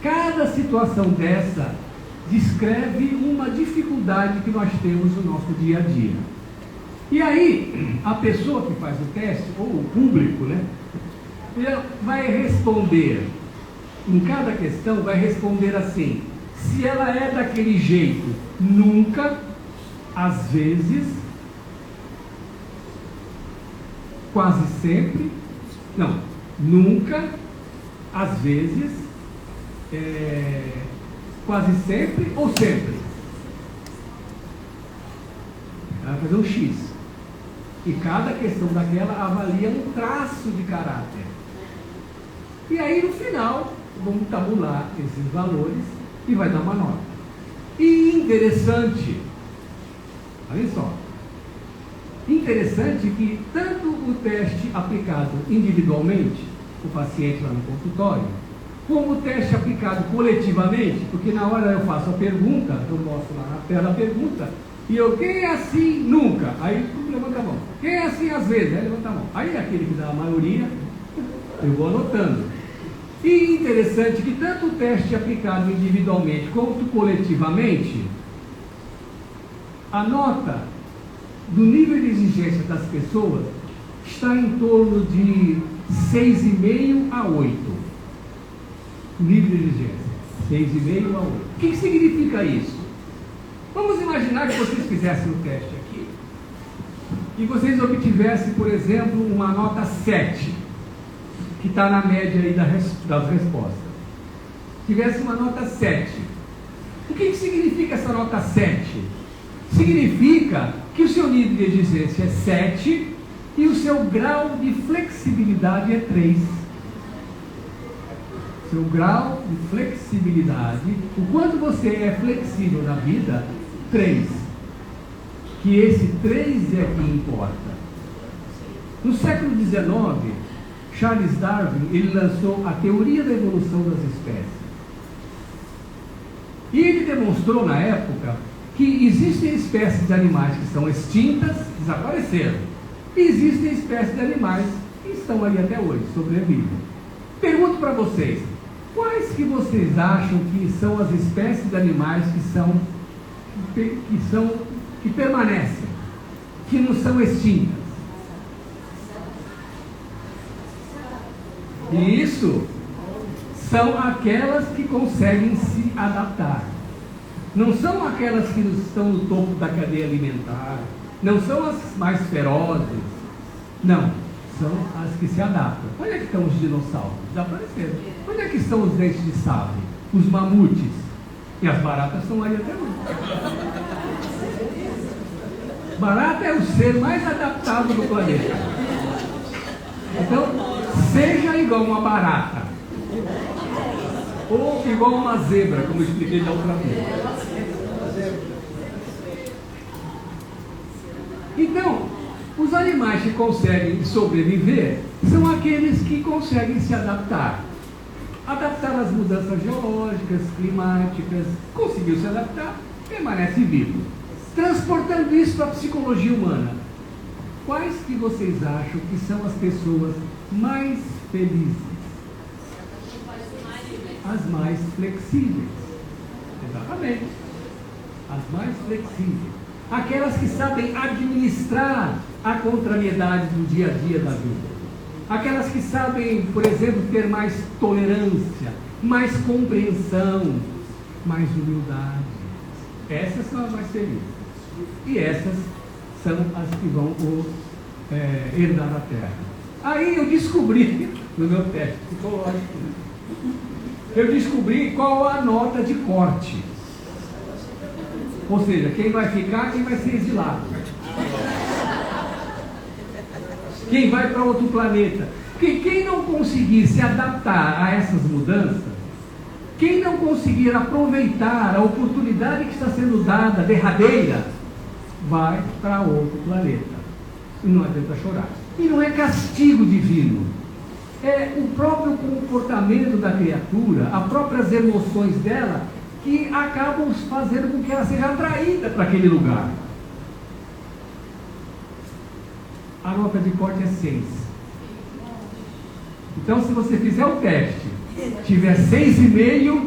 Cada situação dessa descreve uma dificuldade que nós temos no nosso dia a dia. E aí, a pessoa que faz o teste, ou o público, né, ele vai responder, em cada questão, vai responder assim: se ela é daquele jeito, nunca, às vezes, quase sempre, não, nunca, às vezes, quase sempre ou sempre. Ela vai fazer um X. E cada questão daquela avalia um traço de caráter. E aí, no final, vamos tabular esses valores e vai dar uma nota. E interessante, olha só, interessante que tanto o teste aplicado individualmente, o paciente lá no consultório, como o teste aplicado coletivamente, porque na hora eu faço a pergunta, eu mostro lá na tela a pergunta, e eu, quem é assim nunca? Aí levanta a mão. Quem é assim às vezes? Aí levanta a mão. Aí aquele que dá a maioria, eu vou anotando. E interessante que tanto o teste aplicado individualmente quanto coletivamente, a nota do nível de exigência das pessoas está em torno de 6,5 a 8. Nível de exigência, 6,5 a 8. O que significa isso? Vamos imaginar que vocês fizessem o teste aqui e vocês obtivessem, por exemplo, uma nota 7, que está na média aí das respostas. Tivesse uma nota 7. O que significa essa nota 7? Significa que o seu nível de exigência é 7 e o seu grau de flexibilidade é 3. Seu grau de flexibilidade, o quanto você é flexível na vida, 3. Que esse 3 é que importa. No século XIX, Charles Darwin, ele lançou a teoria da evolução das espécies. E ele demonstrou na época que existem espécies de animais que são extintas, desapareceram. E existem espécies de animais que estão aí até hoje, sobrevivem. Pergunto para vocês, quais que vocês acham que são as espécies de animais que permanecem, que não são extintas? E isso são aquelas que conseguem se adaptar. Não são aquelas que estão no topo da cadeia alimentar, não são as mais ferozes, não, são as que se adaptam. Onde é que estão os dinossauros? Desapareceram. Onde é que estão os dentes de sabre? Os mamutes? E as baratas estão aí até hoje. Barata é o ser mais adaptado do planeta. Então, seja igual uma barata, ou igual uma zebra, como eu expliquei da outra vez. Então, os animais que conseguem sobreviver são aqueles que conseguem se adaptar. Adaptar às mudanças geológicas, climáticas, conseguiu se adaptar, permanece vivo. Transportando isso para a psicologia humana, quais que vocês acham que são as pessoas mais felizes? As mais flexíveis. Exatamente. As mais flexíveis. Aquelas que sabem administrar a contrariedade do dia a dia da vida. Aquelas que sabem, por exemplo, ter mais tolerância, mais compreensão, mais humildade. Essas são as mais felizes. E essas são as que vão herdar a terra. Aí eu descobri, no meu teste psicológico, eu descobri qual a nota de corte. Ou seja, quem vai ficar, quem vai ser exilado. Quem vai para outro planeta. Porque quem não conseguir se adaptar a essas mudanças, quem não conseguir aproveitar a oportunidade que está sendo dada, derradeira, vai para outro planeta. E não adianta chorar. E não é castigo divino. É o próprio comportamento da criatura, as próprias emoções dela, que acabam fazendo com que ela seja atraída para aquele lugar. a nota de corte é 6. Então, se você fizer o teste, tiver 6,5,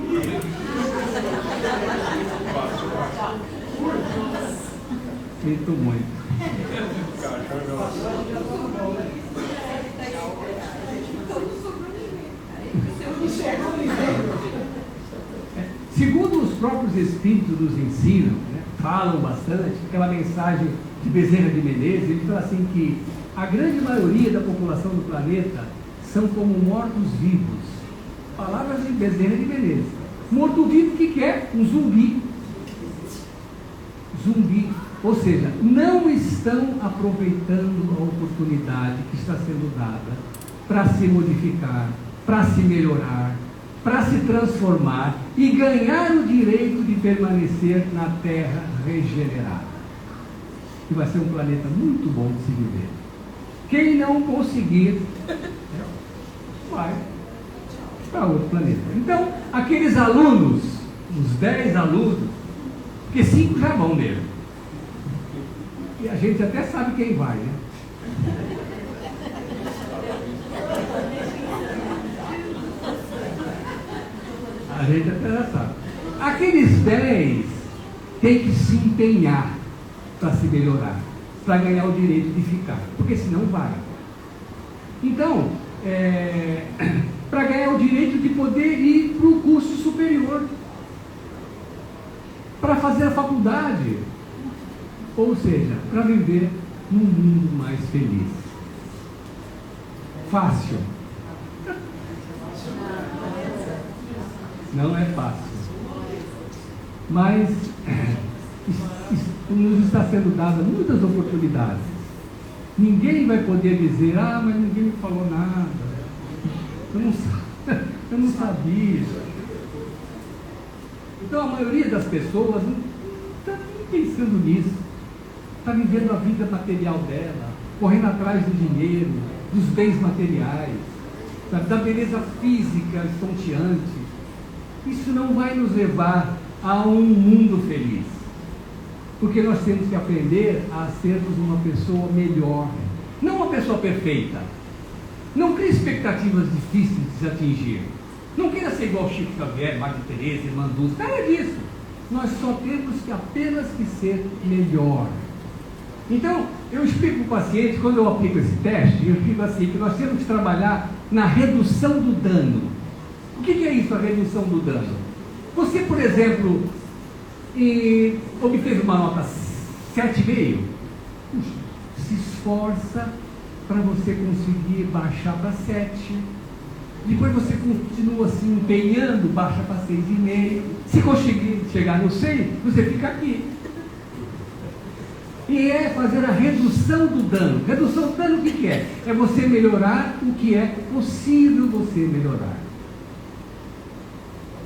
sinto muito. Segundo os próprios espíritos nos ensinam, né, falam bastante, aquela mensagem de Bezerra de Menezes, ele fala assim que a grande maioria da população do planeta são como mortos-vivos. Palavras de Bezerra de Menezes. Morto-vivo, o que é? Um zumbi. Zumbi. Ou seja, não estão aproveitando a oportunidade que está sendo dada para se modificar, para se melhorar, para se transformar e ganhar o direito de permanecer na Terra regenerada. Que vai ser um planeta muito bom de se viver. Quem não conseguir, vai para outro planeta. Então, aqueles alunos, os 10 alunos, porque 5 já vão mesmo. E a gente até sabe quem vai, né? A gente até já sabe. Aqueles 10 têm que se empenhar para se melhorar, para ganhar o direito de ficar, porque senão vai. Então, para ganhar o direito de poder ir para o curso superior, para fazer a faculdade, ou seja, para viver num mundo mais feliz. Fácil? Não é fácil. Mas nos está sendo dada muitas oportunidades. Ninguém vai poder dizer, mas ninguém me falou nada. Eu não sabia. Então a maioria das pessoas não está nem pensando nisso. Está vivendo a vida material dela, correndo atrás do dinheiro, dos bens materiais, sabe, da beleza física estonteante. Isso não vai nos levar a um mundo feliz. Porque nós temos que aprender a sermos uma pessoa melhor. Não uma pessoa perfeita. Não crie expectativas difíceis de se atingir. Não queira ser igual Chico Xavier, Madre Teresa, Irmã Dulce. Nada disso. Nós só temos que apenas que ser melhor. Então, eu explico para o paciente, quando eu aplico esse teste, eu explico assim, que nós temos que trabalhar na redução do dano. O que é isso, a redução do dano? Você, por exemplo, obteve uma nota 7,5, se esforça para você conseguir baixar para 7. Depois você continua se empenhando, baixa para 6,5. Se conseguir chegar no 100, você fica aqui. E é fazer a redução do dano. Redução do dano o que é? É você melhorar o que é possível você melhorar.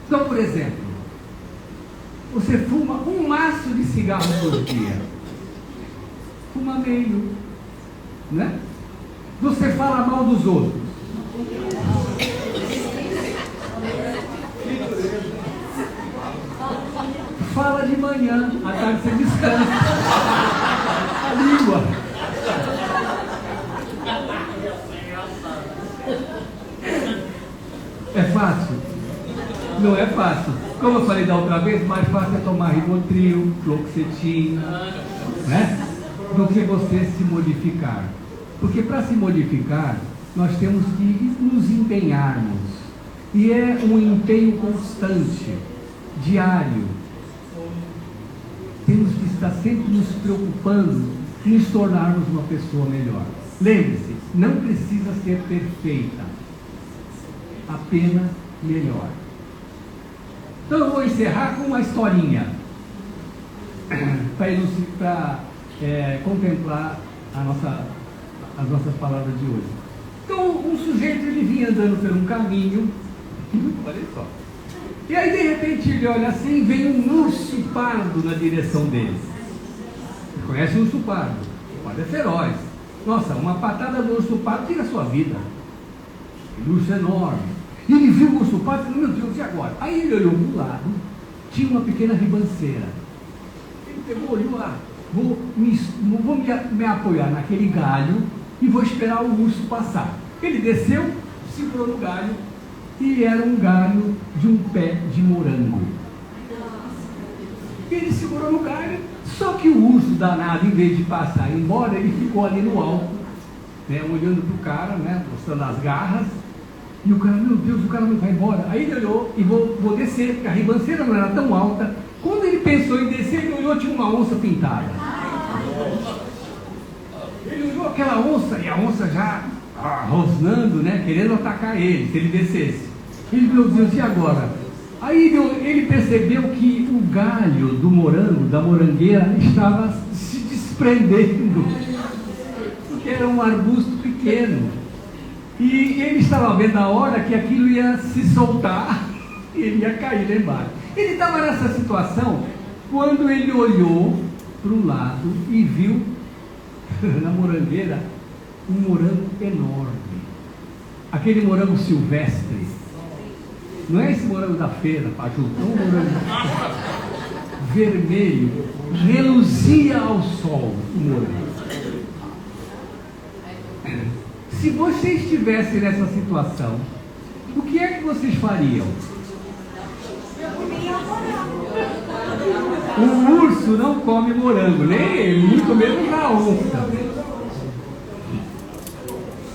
Então, por exemplo, você fuma um maço de cigarro por dia. Fuma meio, né? Você fala mal dos outros. Fala de manhã, à tarde você descansa. A língua. É fácil? Não é fácil. Como eu falei da outra vez, mais fácil é tomar Rivotril, Fluoxetina, né? Do que você se modificar. Porque para se modificar, nós temos que nos empenharmos. E é um empenho constante, diário. Temos que estar sempre nos preocupando em nos tornarmos uma pessoa melhor. Lembre-se, não precisa ser perfeita, apenas melhor. Então eu vou encerrar com uma historinha para contemplar as nossas palavras de hoje. Então um sujeito ele vinha andando por um caminho, olha só, e aí de repente ele olha assim e vem um urso pardo na direção dele. Você conhece o urso pardo? O pardo é feroz. Nossa, uma patada do urso pardo tira a sua vida. O urso é enorme. E ele viu o urso pardo e falou, meu Deus, e agora? Aí ele olhou para o lado, tinha uma pequena ribanceira. Ele pegou, olhou lá, vou me apoiar naquele galho e vou esperar o urso passar. Ele desceu, segurou no galho, e era um galho de um pé de morango. Ele segurou no galho, só que o urso danado, em vez de passar e ir embora, ele ficou ali no alto, né, olhando para o cara, né, mostrando as garras. E o cara, meu Deus, o cara não vai embora. Aí ele olhou e vou descer, porque a ribanceira não era tão alta. Quando ele pensou em descer, ele olhou, tinha uma onça pintada. Ele olhou aquela onça, e a onça já rosnando, né, querendo atacar ele, se ele descesse. Ele, meu Deus, e agora? Aí ele percebeu que o galho do morango, da morangueira, estava se desprendendo, porque era um arbusto pequeno. E ele estava vendo a hora que aquilo ia se soltar e ele ia cair lá embaixo. Ele estava nessa situação quando ele olhou para o lado e viu na morangueira um morango enorme. Aquele morango silvestre. Não é esse morango da feira, Paju, é um morango vermelho, reluzia ao sol o morango. Se vocês estivessem nessa situação, o que é que vocês fariam? O urso não come morango, nem ele, muito menos a onça.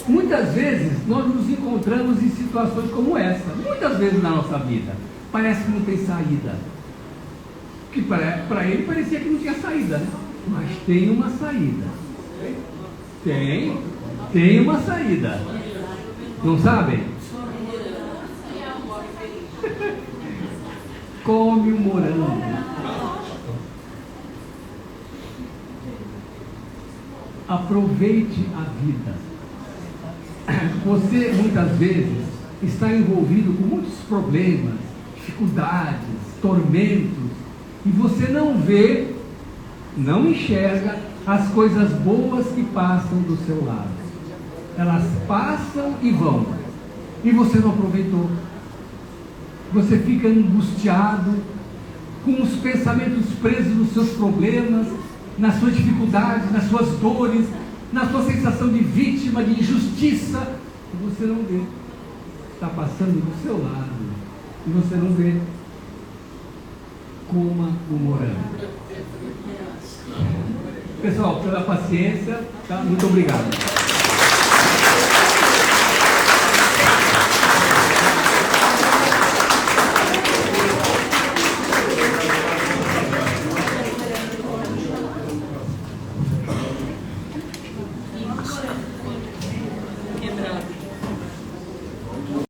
Muitas vezes nós nos encontramos em situações como essa, muitas vezes na nossa vida. Parece que não tem saída. Que para ele parecia que não tinha saída, né? Mas tem uma saída. Tem uma saída. Não sabem? Come o morango. Aproveite a vida. Você muitas vezes está envolvido com muitos problemas, dificuldades, tormentos, e você não vê, não enxerga as coisas boas que passam do seu lado. Elas passam e vão, e você não aproveitou. Você fica angustiado, com os pensamentos presos nos seus problemas, nas suas dificuldades, nas suas dores, na sua sensação de vítima, de injustiça, e você não vê. Está passando do seu lado, e você não vê. Coma o morango. Pessoal, pela paciência, tá? Muito obrigado.